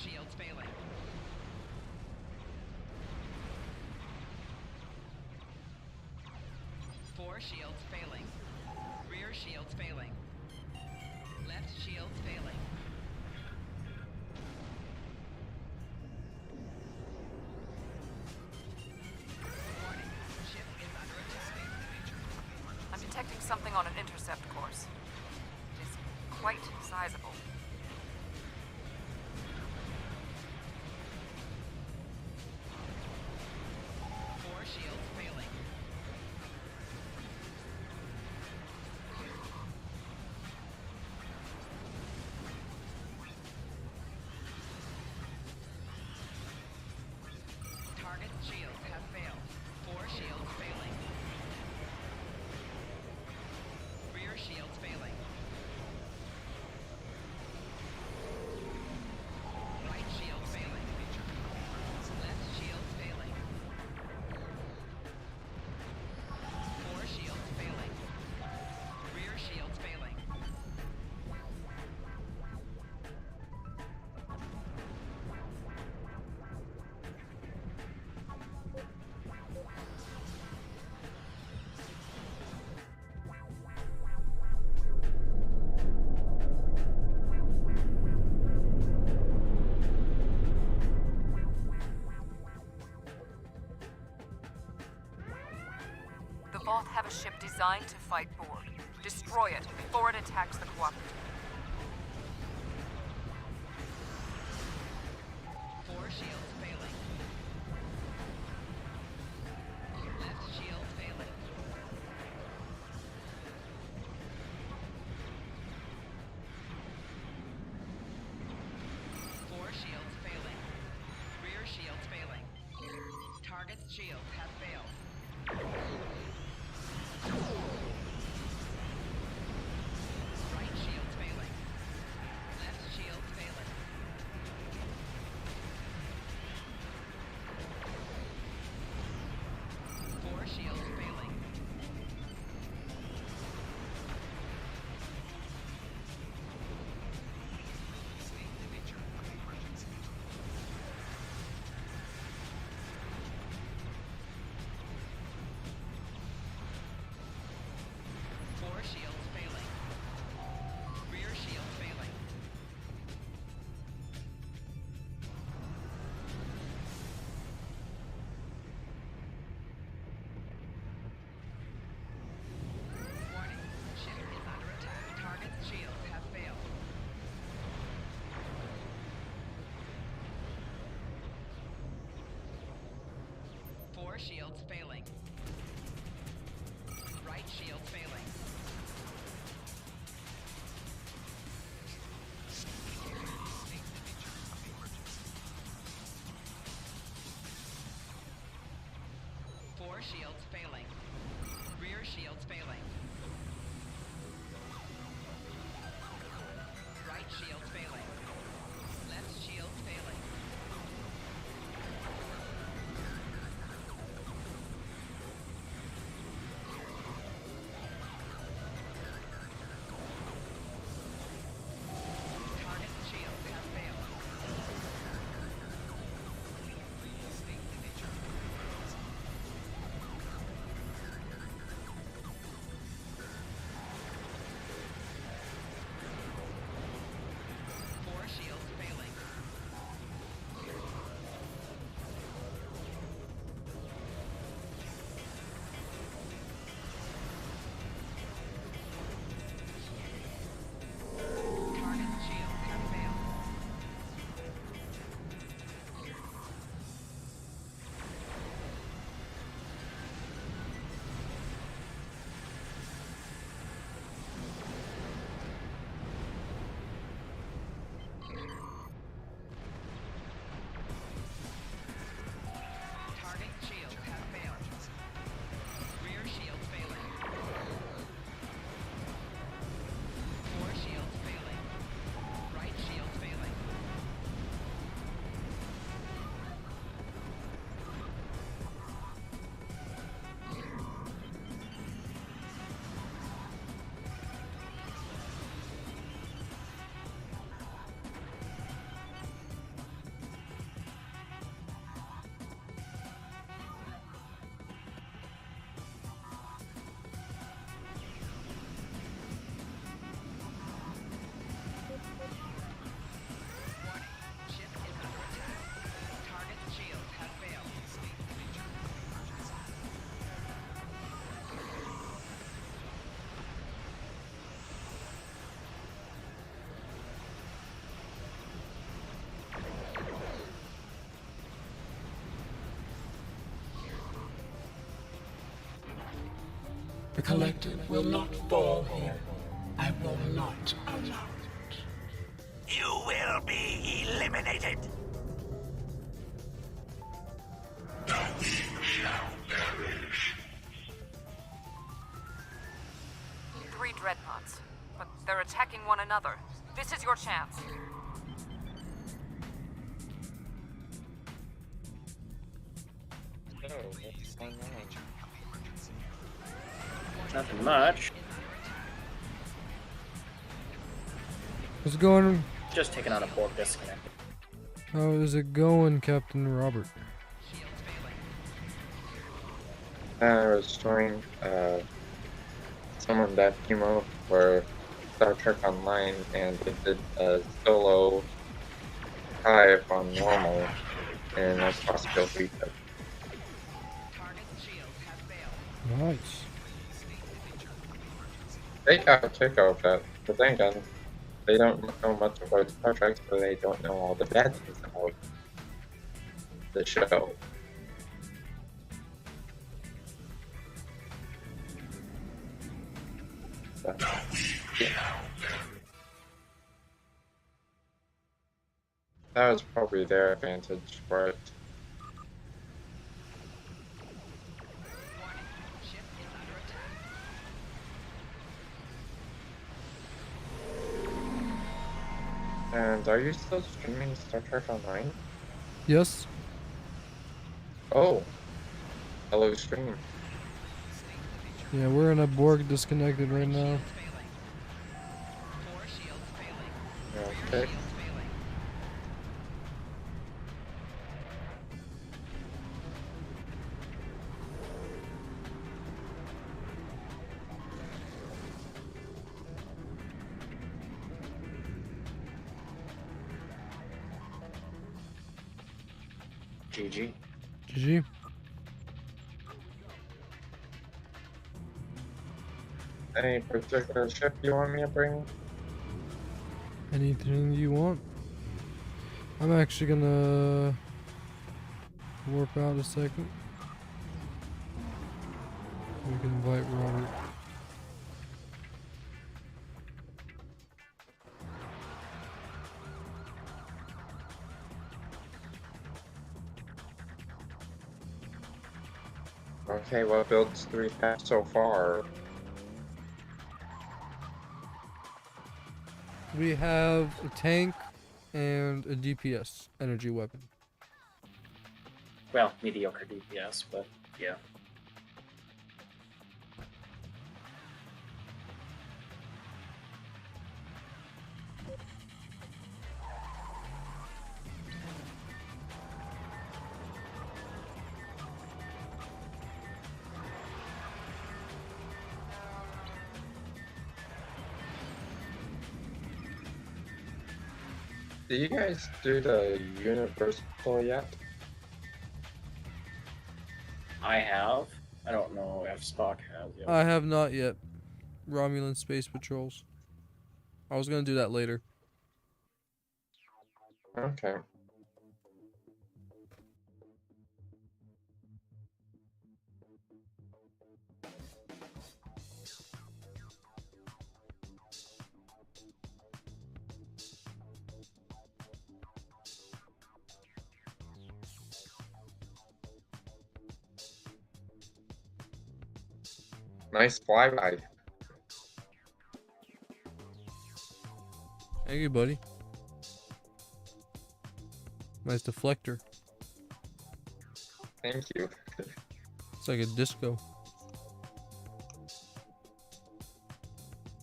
shields failing. Four shields failing. Rear shields failing. Left shields failing. Warning. Ship is under attack.
I'm detecting something on an intercept course. It is quite sizable.
Four shields failing. Target shields have failed. Four shields failing. Rear shields failing. Right shield failing. Left shield failing. Four shields failing. Rear shields failing.
The Vault have a ship designed to fight Borg. Destroy it before it attacks the Cooperative.
Four shields failing. Left shield failing. Four shields failing. Rear shields failing. Target's shields have failed. Right shields failing. Left shields failing. Four shields failing. Four shields failing. Rear shield failing. Warning. Ship is under attack. Target's shields have failed. Four shields failing. Right shield failing. Four shields failing. Rear shields failing. Right shield failing. Left shield failing.
collective will not fall here. I will not allow it.
You will be eliminated.
Now we shall perish.
3 dreadnoughts, but they're attacking one another. This is your chance.
Nothing much.
How's it going?
Just taking on a Borg disconnect.
How is it going, Captain Robert?
Restoring someone that came over for Star Trek Online and they did a solo dive on normal and a possibility that.
Nice.
They got a kick out of that, but then again, they don't know much about Star Trek, so they don't know all the bad things about the show. So, yeah. That was probably their advantage for it. And are you still streaming Star Trek Online?
Yes.
Oh. Hello, stream.
Yeah, we're in a Borg disconnected right now.
Okay.
GG.
GG.
Any particular ship you want me to bring?
Anything you want? I'm actually gonna warp out a second. We can invite Robert.
Okay, what builds do we have so far?
We have a tank and a DPS energy weapon.
Well, mediocre DPS, but yeah.
Did you guys do the universal yet?
I have. I don't know if Spock has yet.
I have not yet. Romulan Space Patrols. I was gonna do that later.
Okay. Nice flyby.
Thank you, buddy. Nice deflector.
Thank you.
It's like a disco.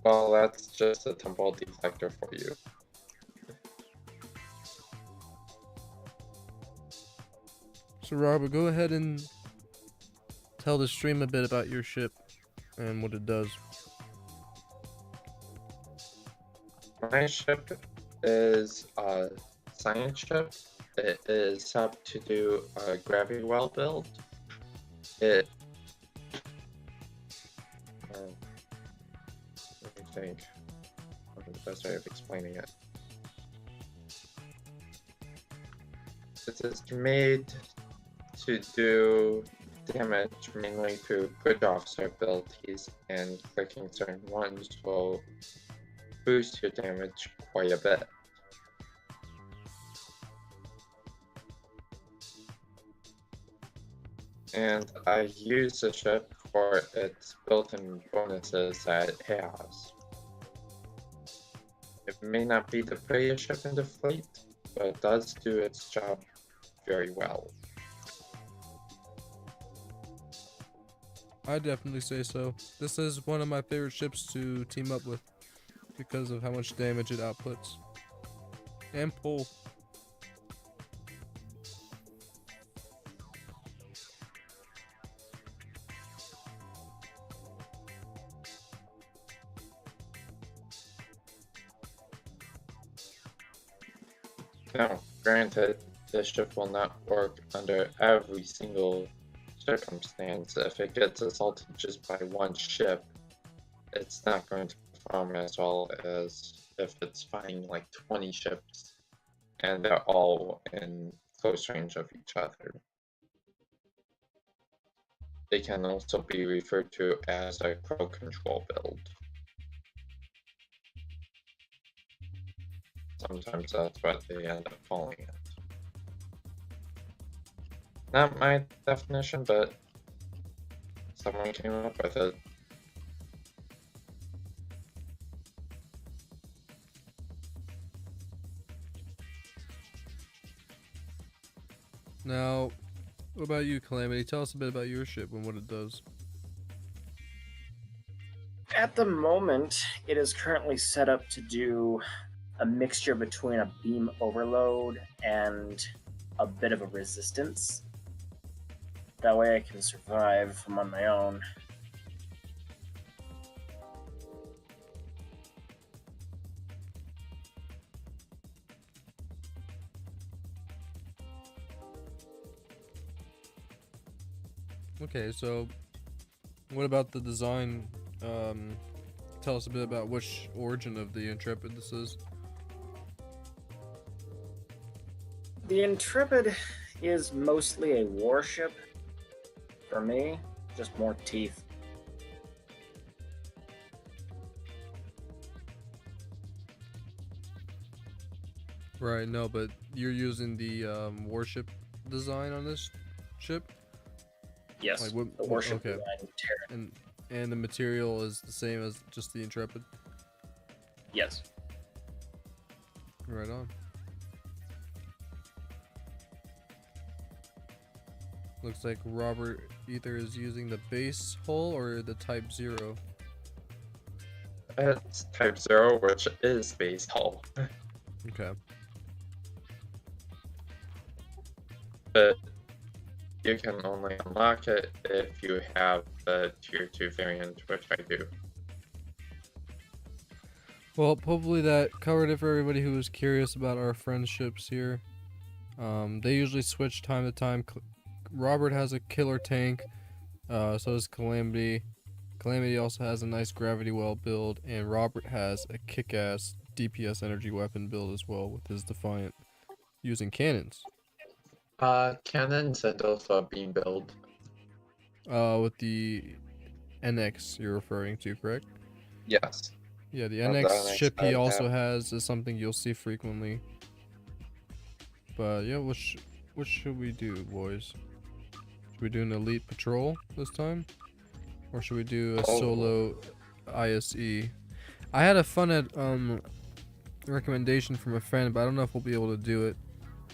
Well, that's just a temporal deflector for you.
So, Robert, go ahead and tell the stream a bit about your ship and what it does.
My ship is a science ship. It is set up to do a gravity well build. It let me think. What is the best way of explaining it? It is made to do damage mainly through bridge officer abilities, and clicking certain ones will boost your damage quite a bit. And I use the ship for its built-in bonuses that it has. It may not be the prettiest ship in the fleet, but it does do its job very well.
I definitely say so. This is one of my favorite ships to team up with because of how much damage it outputs. And pull.
Now, granted, this ship will not work under every single circumstance. If it gets assaulted just by one ship, it's not going to perform as well as if it's fighting like 20 ships and they're all in close range of each other. They can also be referred to as a crow control build. Sometimes that's what they end up calling it. Not my definition, but someone came up with it.
Now, what about you, Calamity? Tell us a bit about your ship and what it does.
At the moment, it is currently set up to do a mixture between a beam overload and a bit of a resistance. That way I can survive if I'm on my own.
Okay, so what about the design? Tell us a bit about which origin of the Intrepid this is.
The Intrepid is mostly a warship for me, just more teeth.
Right, no, but you're using the warship design on this ship?
Yes,
Like what,
the warship
okay.
design Terran.
And the material is the same as just the Intrepid?
Yes.
Right on. Looks like Robert either is using the base hull or the Type 0.
It's Type 0, which is base hull.
Okay.
But you can only unlock it if you have the Tier 2 variant, which I do.
Well, hopefully that covered it for everybody who was curious about our friendships here. They usually switch time to time. Robert has a killer tank, so does Calamity. Calamity also has a nice gravity well build, and Robert has a kick-ass DPS energy weapon build as well with his Defiant, using cannons.
Cannons and also a beam build.
With the NX you're referring to, correct?
Yes.
Yeah, the
The
NX
NX
ship he
I
also
have.
has is something you'll see frequently. But yeah, what should we do, boys? Should we do an elite patrol this time? Or should we do a solo ISE? I had a fun recommendation from a friend, but I don't know if we'll be able to do it.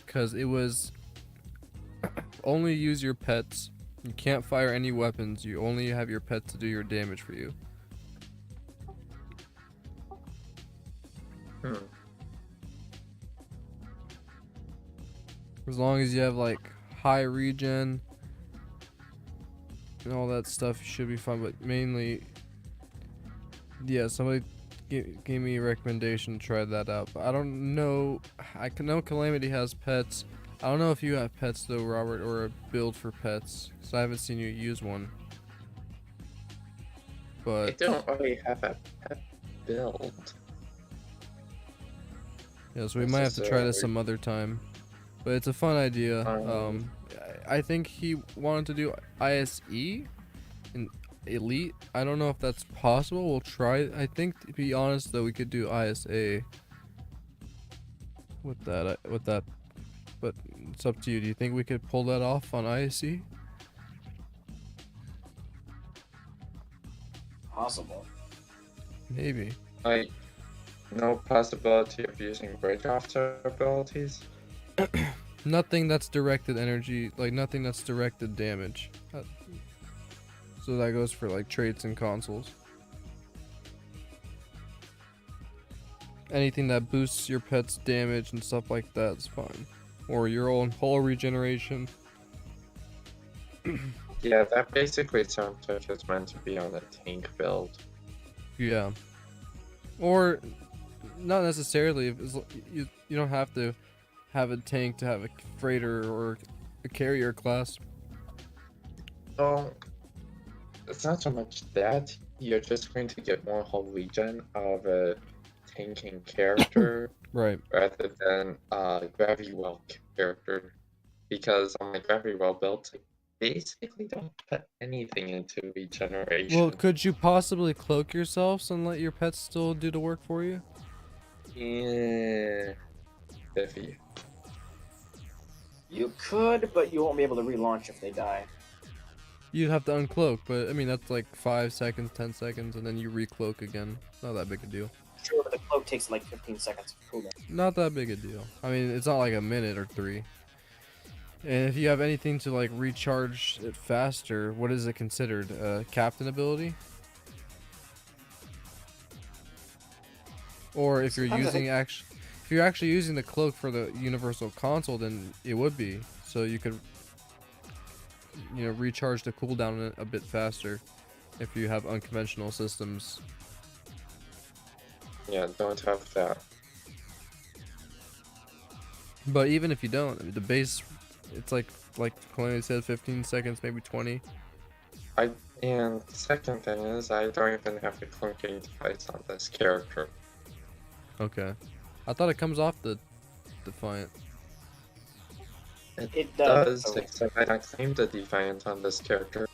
Because it was only use your pets. You can't fire any weapons. You only have your pets to do your damage for you. As long as you have like high regen and all that stuff, you should be fine. But mainly, yeah, somebody gave me a recommendation to try that out. But I don't know. I know Calamity has pets. I don't know if you have pets though, Robert, or a build for pets, because I haven't seen you use one. But
I don't really have a pet build.
yeah, so we might have to try this some other time. But it's a fun idea. I think he wanted to do ISE in Elite. I don't know if that's possible. We'll try. I think, to be honest, though, we could do ISA with that. But it's up to you. Do you think we could pull that off on ISE?
Possible.
Maybe.
Like, no possibility of using break after abilities?
Nothing that's directed energy, like nothing that's directed damage. So that goes for like traits and consoles. Anything that boosts your pet's damage and stuff like that's fine. Or your own whole regeneration.
Yeah, that basically sounds like it's meant to be on a tank build.
Yeah. Or not necessarily. You don't have to have a tank to have a freighter or a carrier class.
Oh, it's not so much that. You're just going to get more whole regen out of a tanking character
Right.
rather than a gravity well character. Because on my gravity well build, I basically don't put anything into regeneration.
Well, could you possibly cloak yourselves and let your pets still do the work for you?
Yeah. Iffy.
You could, but you won't be able to relaunch if they die.
You'd have to uncloak, but I mean that's like 5 seconds, 10 seconds, and then you recloak again. Not that big a deal.
Sure, but the cloak takes like 15 seconds of cooldown.
Not that big a deal. I mean, it's not like a minute or 3. And if you have anything to like recharge it faster, what is it considered? Captain ability? Or if you're using if you're actually using the cloak for the universal console, then it would be. So you could, you know, recharge the cooldown a bit faster if you have unconventional systems.
Yeah, don't have that.
But even if you don't, I mean, the base, it's like Colony said, 15 seconds, maybe 20.
And the second thing is, I don't even have the clunking device on this character.
Okay. I thought it comes off the Defiant.
It does, except I don't claim the Defiant on this character.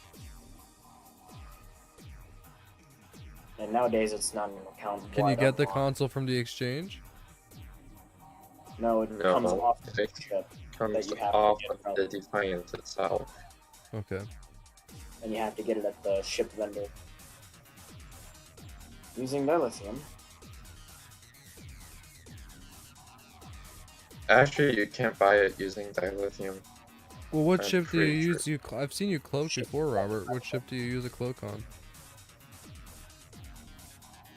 And nowadays it's not an account.
Can you get the console from the exchange?
No, it comes off the ship.
Comes
that you have
off
to get
of the Defiant itself.
Okay.
And you have to get it at the ship vendor. Using dilithium.
Actually, you can't buy it using dilithium.
Well, what ship do you use? I've seen you cloak before, Robert. What ship do you use a cloak on?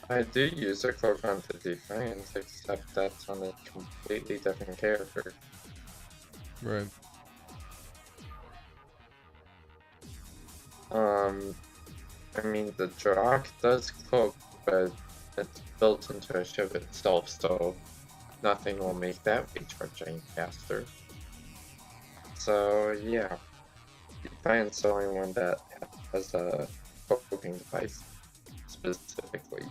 I do use a cloak on the Defiant, except that's on a completely different character.
Right.
I mean, the Drak does cloak, but it's built into a ship itself, so nothing will make that recharging faster. So, yeah. Defiant's the only one that has a cloaking device, specifically.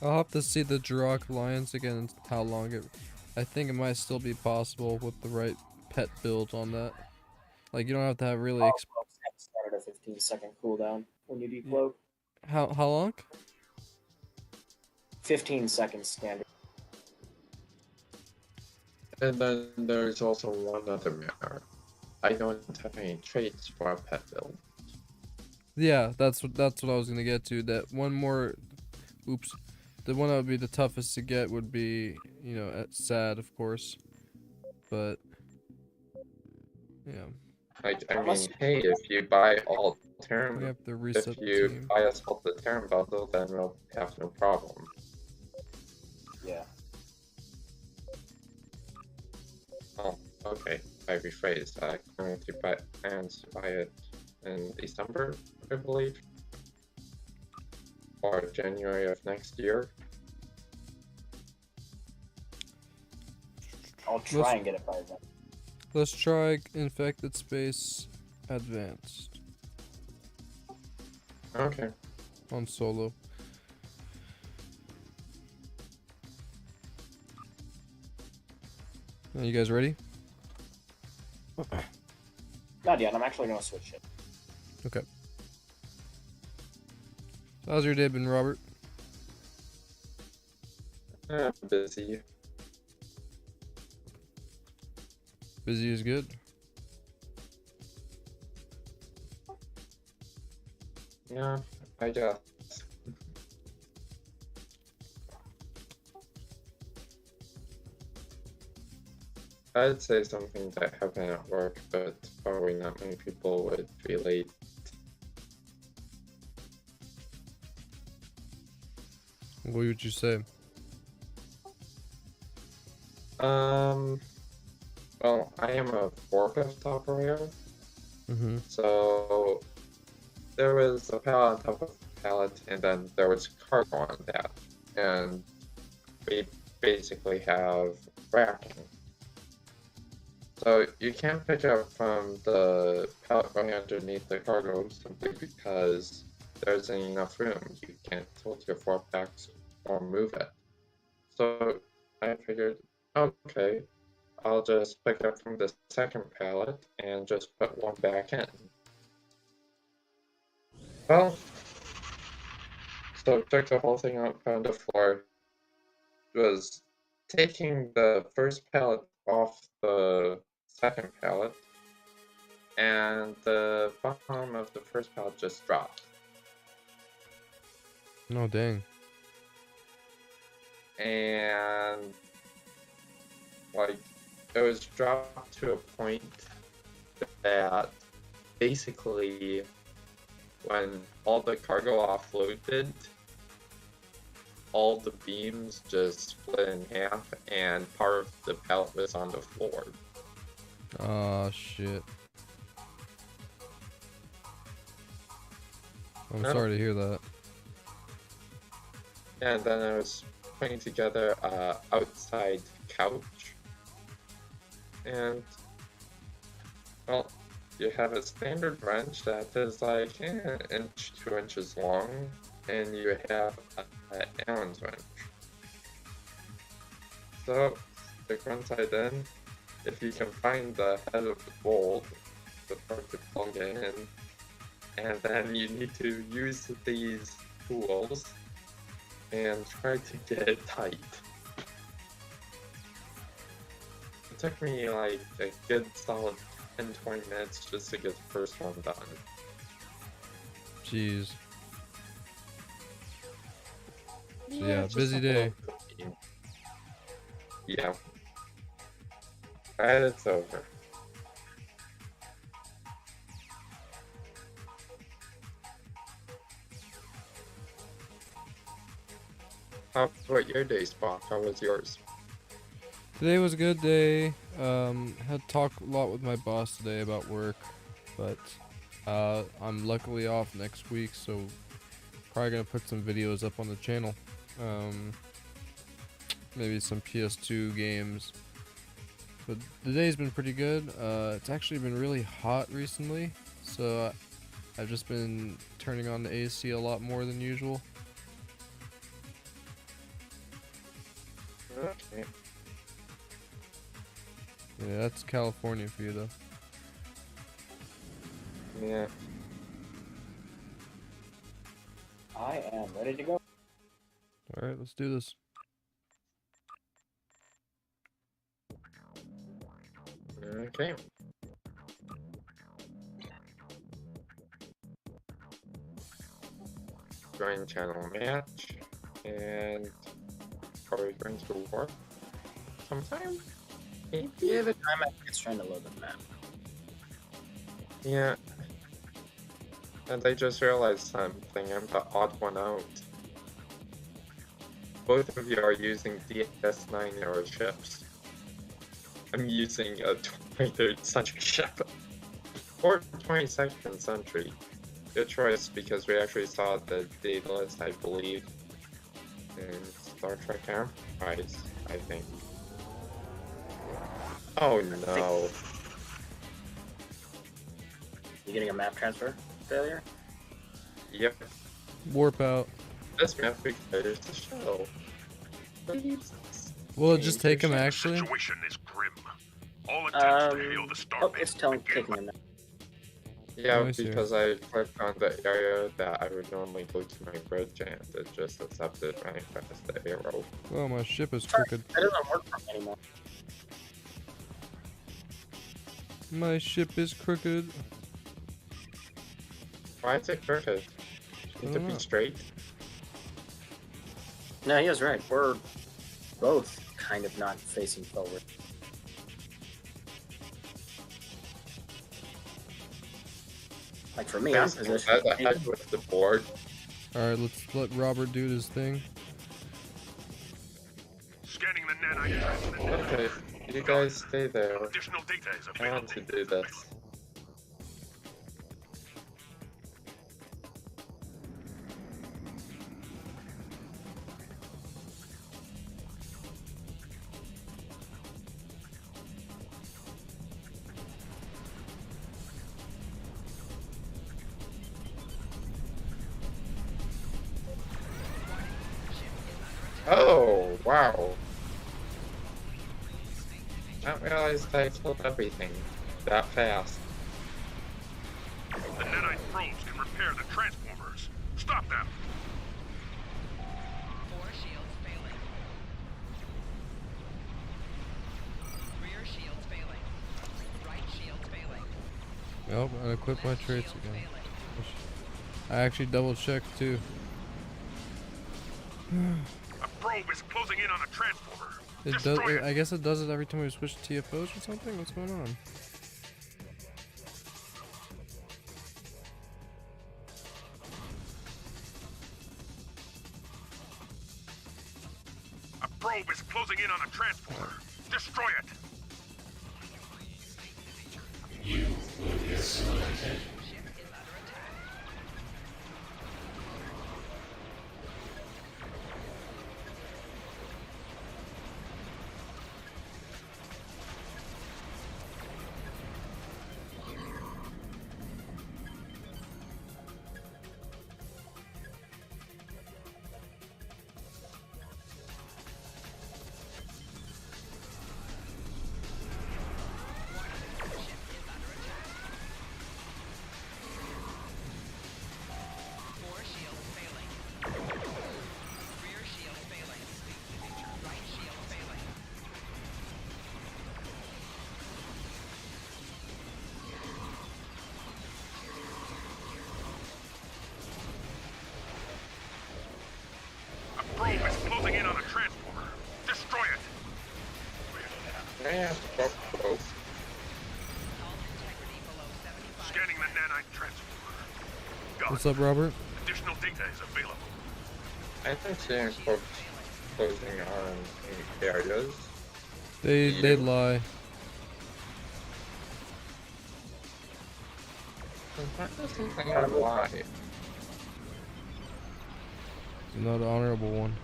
I'll have to see the Drak Alliance again and how long it... I think it might still be possible with the right pet build on that. Like, you don't have to have really...
Started a 15-second cooldown when you decloak.
How long?
15 seconds standard.
And then there's also one other matter. I don't have any traits for a pet build.
Yeah, that's what I was gonna get to. That one more... Oops. The one that would be the toughest to get would be, you know, sad, of course. But... yeah.
I mean, hey, if you buy all Terran,
We have to reset
if
the
you
team.
buy us all the Terran bundle, then we'll have no problem.
Yeah.
Oh, okay. I rephrased. I'm going to buy it in December, I believe, or January of next year.
I'll try and get it by then.
Let's try Infected Space Advanced.
Okay.
On solo. Are you guys ready?
Not yet. I'm actually gonna switch it.
Okay. So how's your day been, Robert?
Busy.
Busy is good.
Yeah, I guess. I'd say something that happened at work, but probably not many people would relate.
What would you say?
Well, I am a forklift operator,
Mm-hmm.
so there was a pallet on top of a pallet, and then there was cargo on that, and we basically have racking. So you can't pick up from the pallet going underneath the cargo simply because there isn't enough room. You can't tilt your forklifts or move it. So I figured, okay, I'll just pick up from the second pallet and just put one back in. Well, so took the whole thing up on the floor. Was taking the first pallet off the second pallet, and the bottom of the first pallet just dropped.
No, dang.
And like it was dropped to a point that basically when all the cargo offloaded, all the beams just split in half and part of the pallet was on the floor.
Oh, shit. I'm
Yep.
sorry to hear that.
And then I was putting together a outside couch. And, well, you have a standard wrench that is like 1 to 2 inches long, and you have an Allen's wrench. So, stick one side in. If you can find the head of the bolt, the part to plug it in, and then you need to use these tools and try to get it tight. It took me like a good solid 10-20 minutes just to get the first one done.
Jeez. So yeah,
just
busy
a
day.
whole cooking. Yeah. And it's over. How about your day, Spock? How was yours?
Today was a good day. Had talked a lot with my boss today about work, but I'm luckily off next week, so probably gonna put some videos up on the channel. Maybe some PS2 games. But the day's been pretty good. It's actually been really hot recently, so I've just been turning on the AC a lot more than usual.
Okay.
Yeah, that's California for you though.
Yeah.
I am ready to go.
Alright, let's do this.
Okay. Join channel match, and are we going to work sometime? Maybe?
Yeah, the time it's trying to load the map.
Yeah. And I just realized something. I'm the odd one out. Both of you are using DS9 era ships. I'm using a 23rd century ship. Or 22nd century. Good choice, because we actually saw the data list, I believe, in Star Trek Enterprise, I think. Oh no.
You getting a map transfer failure?
Yep.
Warp out.
This map requires the show. Please.
Will it just take him actually?
Situation is grim. All attempts to hail the
Oh,
starbase
it's
begin
taking a map.
Yeah,
Oh, I see.
because I clicked on the area that I would normally go to my bridge and it just accepted running past the arrow.
Oh, my ship is crooked.
That doesn't work for me anymore.
My ship is crooked.
Why is it crooked? You need to be straight.
No, he was right. We're both kind of not facing forward. Like for me, I'm positioned.
Ahead with the board.
Alright, let's let Robert do his thing.
Scanning the nanite.
Okay, you guys stay there.
Additional data is
I want to do this. Oh, wow. I didn't realize I killed everything that fast.
The nanite probes can repair the transformers. Stop them!
4 shields failing. Rear shields failing. Right shields failing.
Nope, I equipped my traits again. I actually double checked too.
A probe is closing in on a transformer.
It does. I guess it does it every time we switch to TFOs or something. What's going on?
A probe is closing in on a transformer. Destroy it!
You will be assimilated.
Probe is closing in on a transformer. Destroy it!
Yeah, probe.
Scanning the nanite transformer. Got
What's
it.
up, Robert?
Additional data is available.
I think seeing probes closing on areas.
They lie.
That doesn't lie.
Not an honorable one.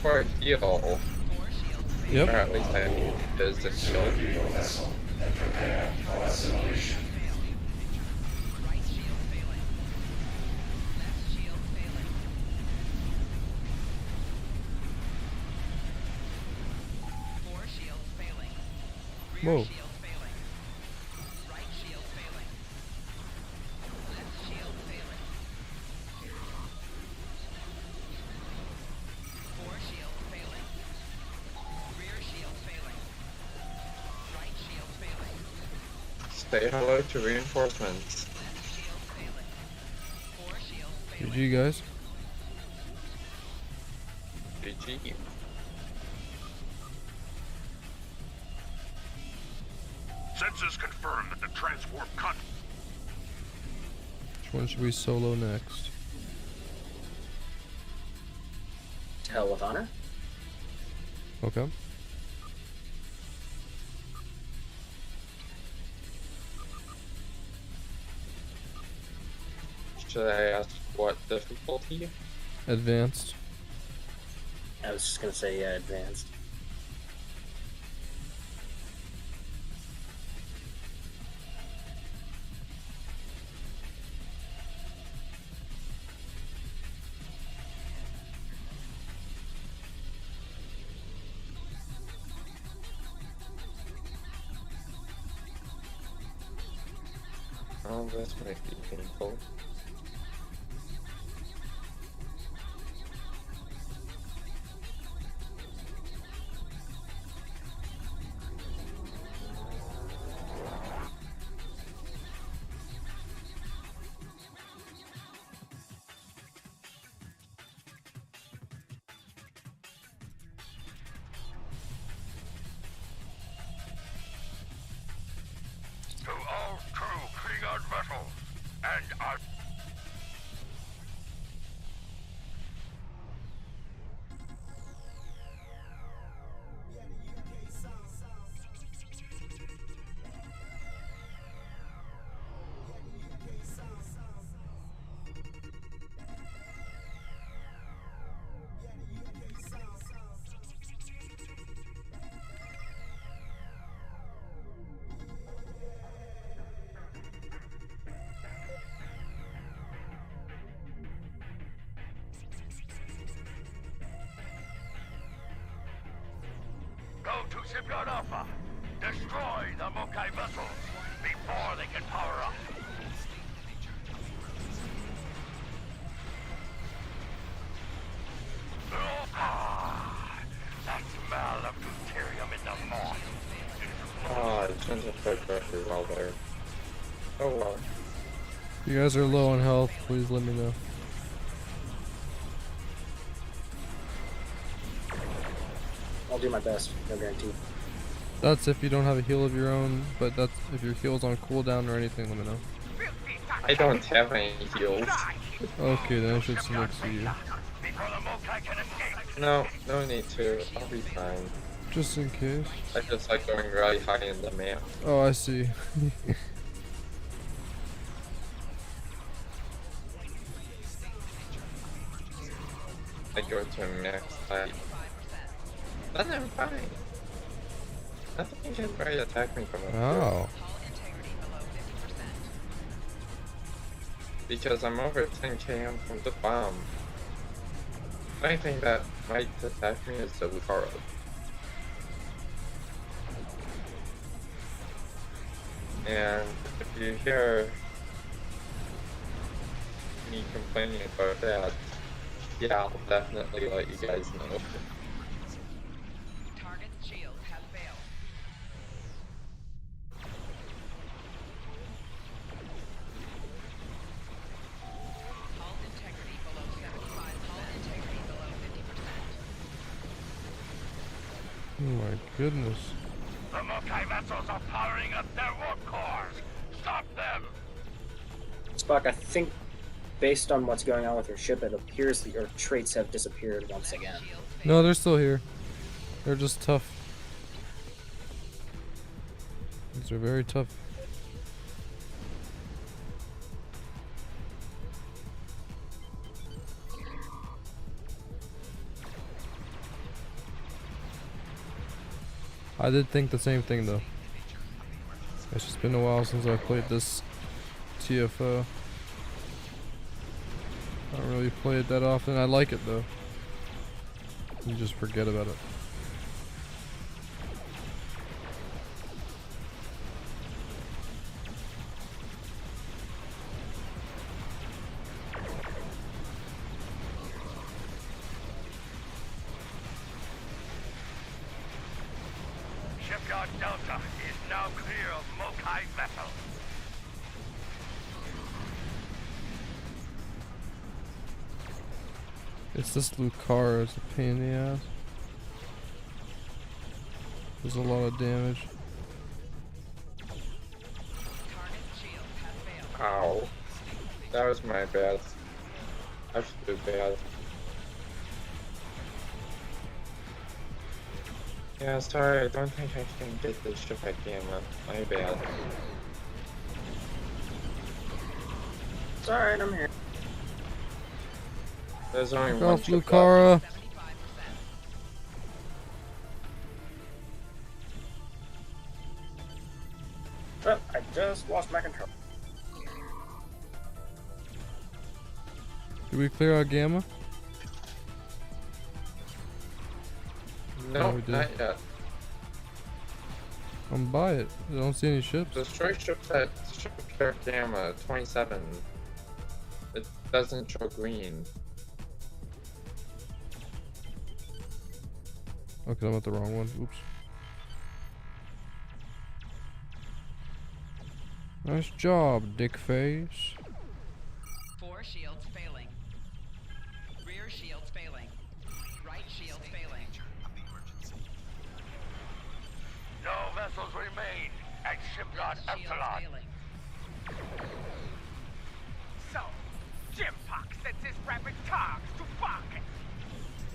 For a heal.
Yep.
Or at least I does a shield.
And prepare for assimilation.
Whoa.
Say hello to reinforcements.
GG, guys.
GG.
Sensors confirm that the transwarp con.
Which one should we solo next?
Tell with honor.
Okay.
should I ask what difficulty?
Advanced.
I was just gonna say, yeah, advanced.
Oh, this might be painful.
To all true Kriegard vessels and our... Go to Shipyard Alpha. Destroy the Mokai vessels before they can power up. Ah, that smell of deuterium in the moth.
Ah, it turns out quite perfectly well there. Oh well.
If you guys are low on health, please let me know.
I'll do my best, no guarantee.
That's if you don't have a heal of your own, but that's if your heal's on cooldown or anything, let me know.
I don't have any heals.
Okay, then I should select you.
No, no need to. I'll be fine.
Just in case.
I just like going really high in the map.
Oh, I see.
I go to max height. Then I'm fine. Nothing can really attack me from up here.
Oh.
Because I'm over 10 km from the bomb. The only thing that might attack me is the Lucaro. And if you hear me complaining about that, yeah, I'll definitely let you guys know.
Target shields have failed. Hull integrity below 75%. Hull integrity below 50%.
Oh my goodness.
The Mokai vessels are powering up their warp cores. Stop them!
Spock, I think based on what's going on with your ship, it appears that your traits have disappeared once again.
No, they're still here. They're just tough. These are very tough. I did think the same thing though. It's just been a while since I played this TFO. I don't really play it that often. I like it though. You just forget about it.
Shipyard Delta is now clear of Mokai vessels.
It's this Lucara, it's a pain in the ass. There's a lot of damage.
Ow. That was my bad. I should do bad. Yeah, sorry, I don't think I can get this ship again, man. My bad.
It's alright, I'm here.
There's only
Get
one
off,
ship
Lucara.
left.
Oh, I just lost my control.
Did we clear out Gamma?
No,
we did.
not yet.
I'm by it. I don't see any ships.
Destroy ships at ship Gamma 27. It doesn't show green.
Okay, I'm at the wrong one. Oops. Nice job, dick face.
4 shields failing. Rear shields failing. Right shield failing.
No vessels remain at shipyard
Left shield
Epsilon.
failing.
So, Jim Pox sends his rapid targs to Barkin.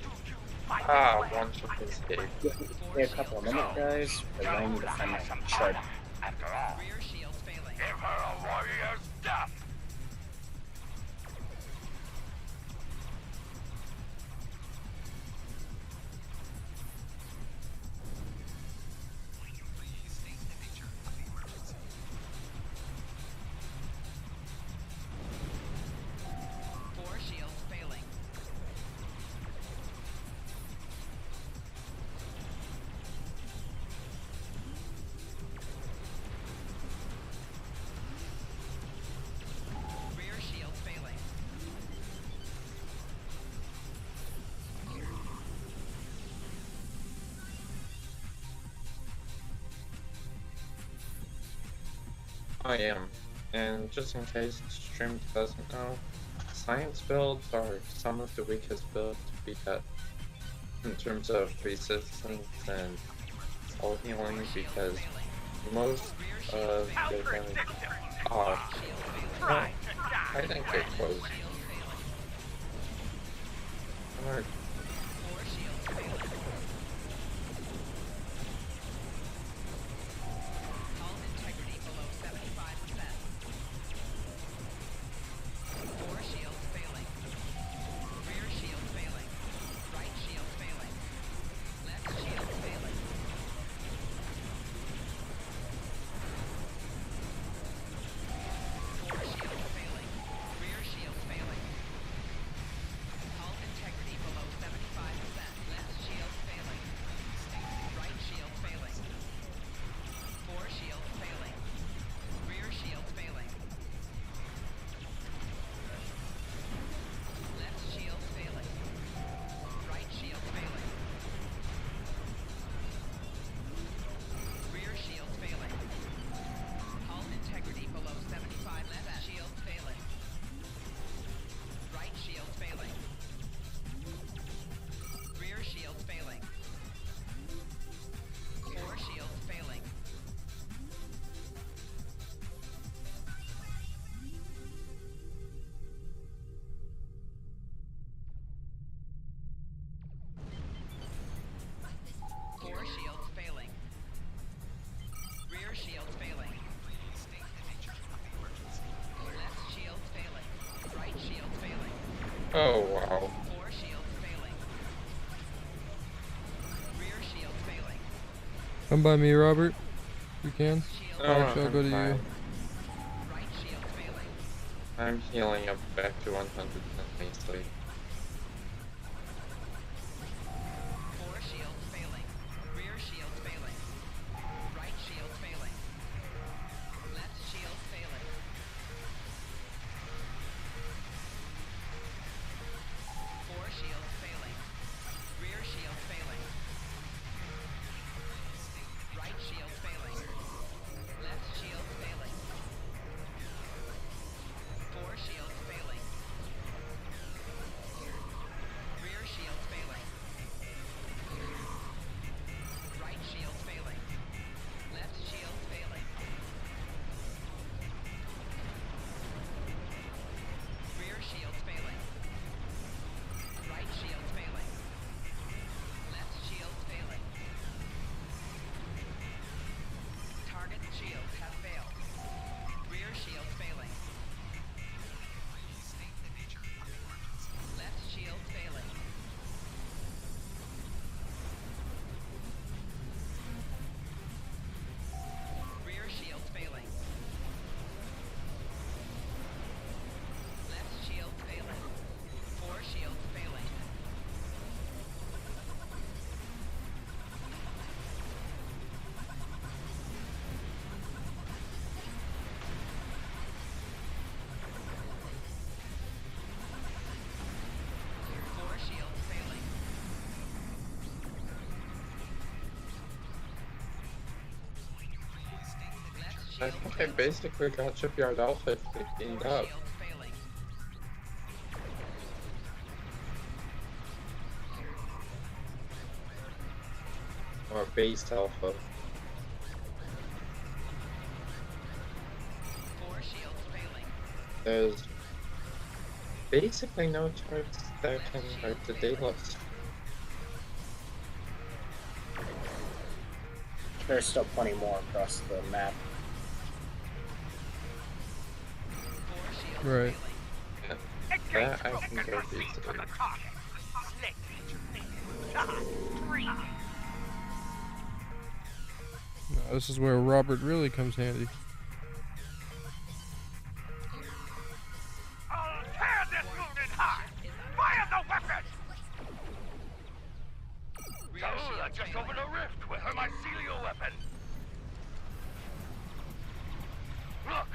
Do you fight
One ship escaped.
Give me a couple of minutes, guys, because I need to find my chart.
After all,
Rear shields failing.
give her a warrior's death.
Four shields failing. Rear shields failing.
I am. And just in case the stream doesn't know, science builds are some of the weakest builds we get in terms of resistance and all healing because most of the damage well, I think it was hard.
Four shields failing. Hull integrity below 75%. Four shields failing. Rear shield failing. Right shield failing. Left shield failing. Four shields failing. Rear shield failing. Hull integrity below 75%. Left shield failing. Right shield failing. Four shield failing. Rear shield failing. Left shield failing. Right shield failing. Rear shield failing. Hull integrity below 75. Left shield failing. Right shield failing. Rear shield failing. Four shields failing. Four shields failing. Rear shield failing. Left shield failing. Right shield failing.
Oh wow.
Four shields failing. Rear shield failing.
Come by me, Robert. You can.
Shield
No,
Actually, I'll
I'm
go to
fine.
you.
right shield failing.
I'm healing up back to 100% nicely.
Four shields failing. Rear shield failing. Right shield failing. Left shield failing. Four shields failing. Rear shield failing. Right shield failing. Left shield failing. Four shields failing.
I think I basically got Shipyard Alpha cleaned up. Or base Alpha. There's basically no turrets that can hurt the Daedalus.
There's still plenty more across the map.
Right.
Yeah, that I can go easily.
Now, this is where Robert really comes handy.
I'll tear this wounded hide! Fire the weapon! Saula just opened a rift with her mycelial weapon. Look!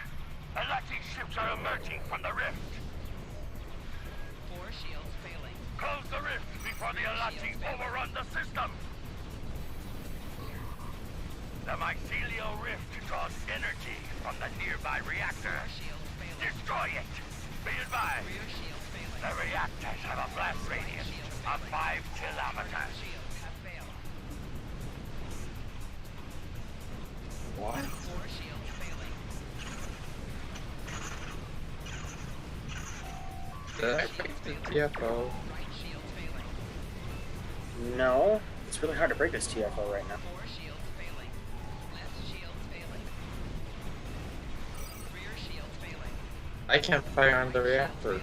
Electric ships are emerging from the rift.
4 shields failing.
Close the rift before the Alati overrun the system. The mycelial rift draws energy from the nearby reactor. Destroy it! Be advised, the reactors have a blast radius of 5 kilometers.
What?
4 shields failing.
Did I break the TFO?
Right shield failing.
No, it's really hard to break this TFO right now.
4 shields failing. Left shield failing. Rear shield failing.
I can't fire on the reactor.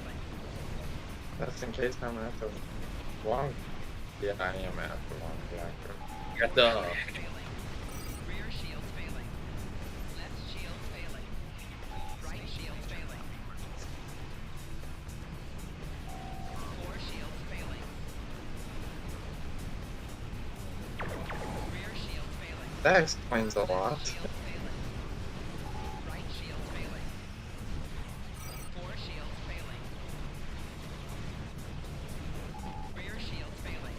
That's in case I'm at the wrong. Yeah, I am at the wrong reactor.
Got the.
Rear shield failing. Left shield failing. Right shield failing. 4 shields failing. Rear shield failing.
That explains a lot.
Shield failing. Right shield failing. 4 shields failing. Rear shield failing.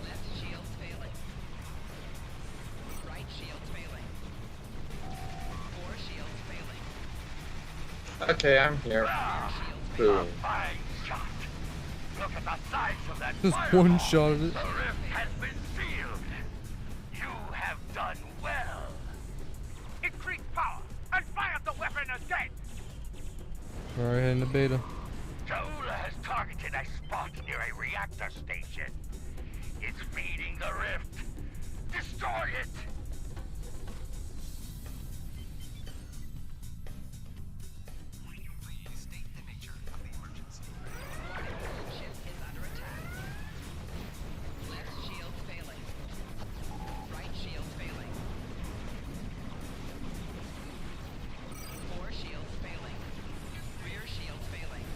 Left shield failing. Right shield failing. 4 shields failing.
Okay, I'm here. Boom.
Fine shot. Look at the size of that
Just
fireball.
one shot of it.
The rift has been sealed. You have done well. Increase power and fire the weapon again.
Alright, heading to beta.
Saula has targeted a spot near a reactor station. It's feeding the rift. Destroy it.
Ship is under attack. Left shield failing. Right shield failing. 4 shields failing. Rear shield failing.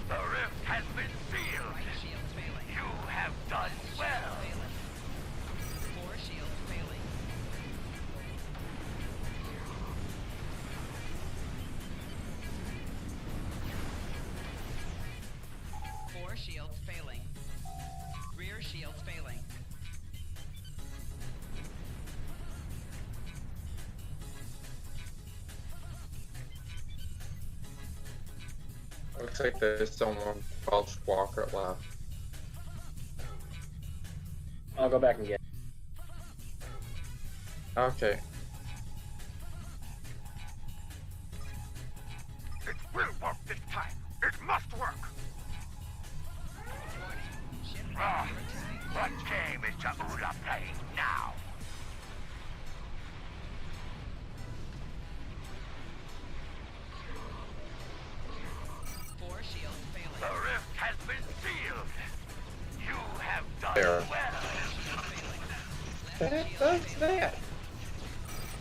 The rift has been sealed.
Right shield failing.
You have done well.
Failing. 4 shields failing. Four shields failing. Rear shields failing.
Looks like there's someone called Walker left.
I'll go back and get.
Okay.
It will work this time. It must work.
Ship
Ah, what game is Saula playing now?
Four shields failing.
The rift has been sealed. You have done
There.
well.
That does that.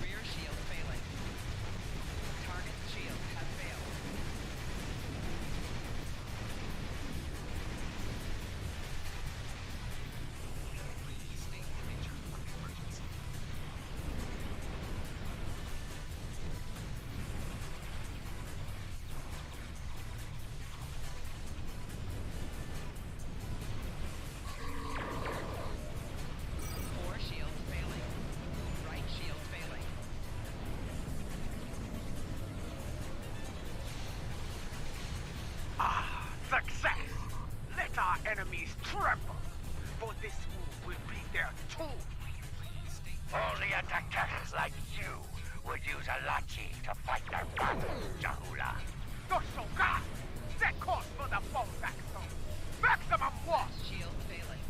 Rear shield failing. Target shield has failed. Four shields failing.
enemies tremble, for this move will be their tomb. Only attackers like you would use a lachi to fight their battles, Jahula. Doshoka! Set course for the fallback zone. Maximum warp!
Shield failing.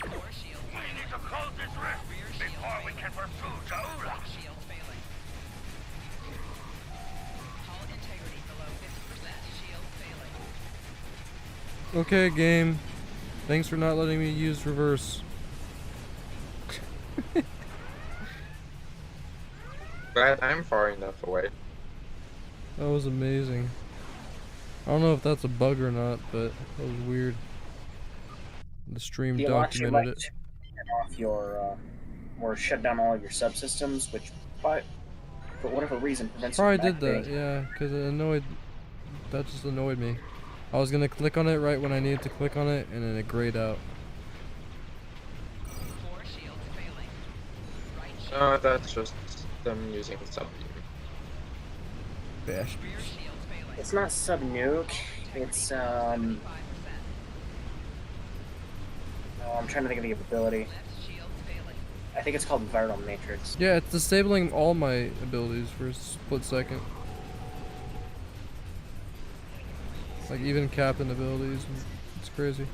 Four shields. We need to close this rift before we can pursue Jahula.
Shield failing. Hull integrity below 50%. Shield failing.
Okay, game. Thanks for not letting me use reverse.
Glad I'm far enough away.
That was amazing. I don't know if that's a bug or not, but that was weird. The stream
The launcher
documented
might
it.
turn off your, or shut down all of your subsystems, which, for whatever reason, prevents you
Probably
from
did that,
activating.
yeah, because it annoyed. That just annoyed me. I was gonna click on it right when I needed to click on it, and then it grayed out.
Four shields failing. Right shield.
No, that's just them using subbeam.
Bash.
Rear shields failing.
It's not sub-nuke, it's,
$75%.
oh, I'm trying to think of the ability.
Left shield failing.
I think it's called Viral Matrix.
Yeah, it's disabling all my abilities for a split second. Like even captain abilities. It's crazy.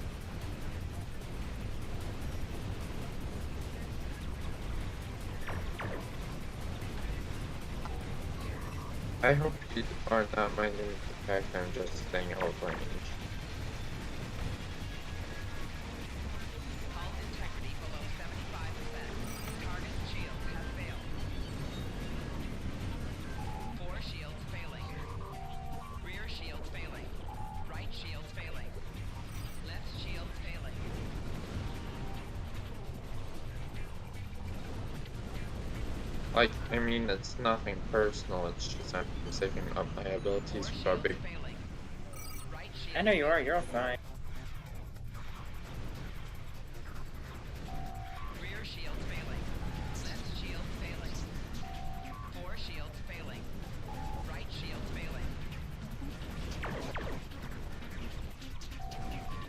I hope you are not minding the fact I'm just staying out of range.
Hull integrity below 75%. Target shield has failed. Four shields failing. Rear shield failing. Right shield failing. Left shield failing.
Like, I mean, it's nothing personal, it's just I'm saving up my abilities for a big...
Failing. Right shield.
I know you are, you're fine.
Rear shield failing. Left shield failing. Four shields failing. Right shield failing.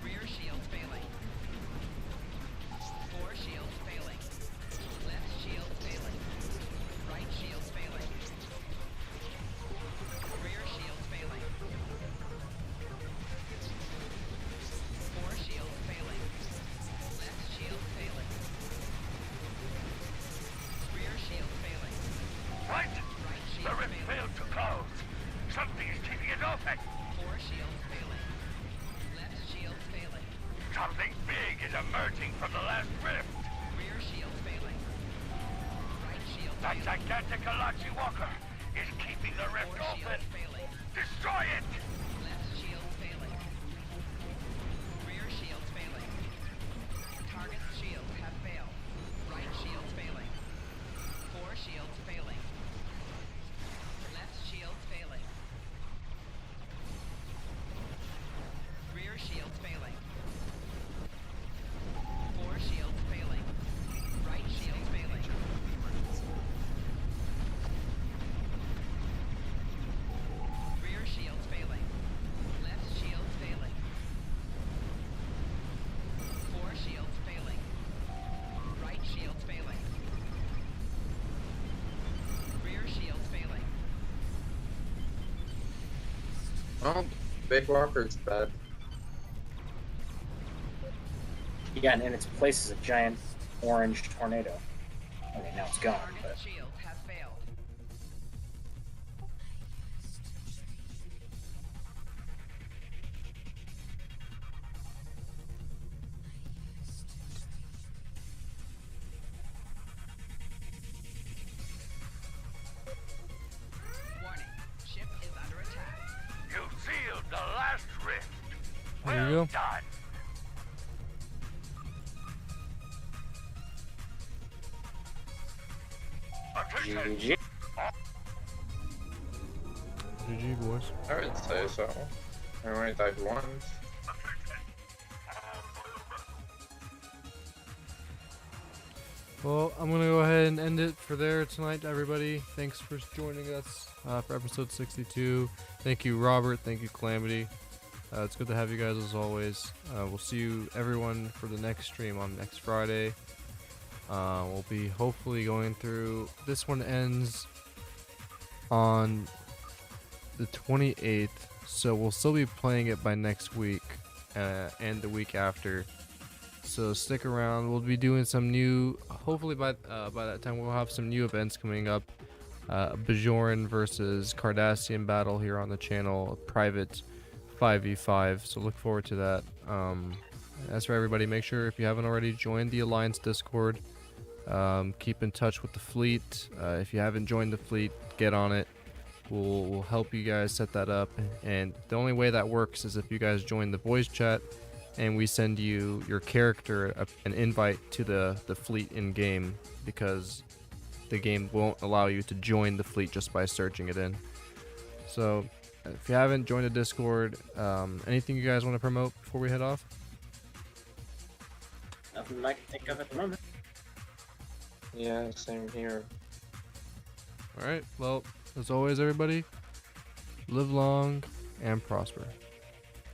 Rear shield failing. Four shields failing. Left shield failing. Right shield failing. Rear shield failing. Four shield failing. Left shield failing. Rear shield failing.
What?
Right
The
shield
rift
failing.
failed to close. Something is keeping it open.
Four shields failing. Left shield failing.
Something big is emerging from the last rift.
Rear shield failing. Right shield
That
failing.
gigantic Alachi Walker is keeping the rift
Four
open.
shields failing.
Destroy it!
Left shield failing. Rear shield failing. Target shields have failed. Right shield failing. Four shields failing. Left shield failing. Rear shield failing. Four shields failing. Right shield failing. Rear shield failing. Left shield failing. Four shields failing. Right shield failing. Rear shield failing.
Oh, Big Walker's dead.
Yeah, and in its place is a giant orange tornado. Okay, now it's gone, but...
Target shields have failed. Warning. Ship is under attack.
You sealed the last rift.
There you
Well
go.
done. Attention.
GG.
GG, boys.
I would say so. I only died once.
Well, I'm gonna go ahead and end it for there tonight, everybody. Thanks for joining us for episode 62. Thank you, Robert. Thank you, Calamity. It's good to have you guys as always. We'll see you everyone for the next stream on next Friday. We'll be hopefully going through. This one ends on the 28th, so we'll still be playing it by next week and the week after. So stick around. We'll be doing some new. Hopefully by that time we'll have some new events coming up. Bajoran versus Cardassian battle here on the channel. A private 5v5. So look forward to that. As for everybody, make sure if you haven't already joined the Alliance Discord. Keep in touch with the fleet. If you haven't joined the fleet, get on it. We'll help you guys set that up. And the only way that works is if you guys join the voice chat and we send you your character an invite to the fleet in game, because the game won't allow you to join the fleet just by searching it in. So if you haven't joined the Discord, anything you guys want to promote before we head off?
Nothing I can think of at the moment.
Yeah, same here.
Alright, well, as always everybody, live long and prosper.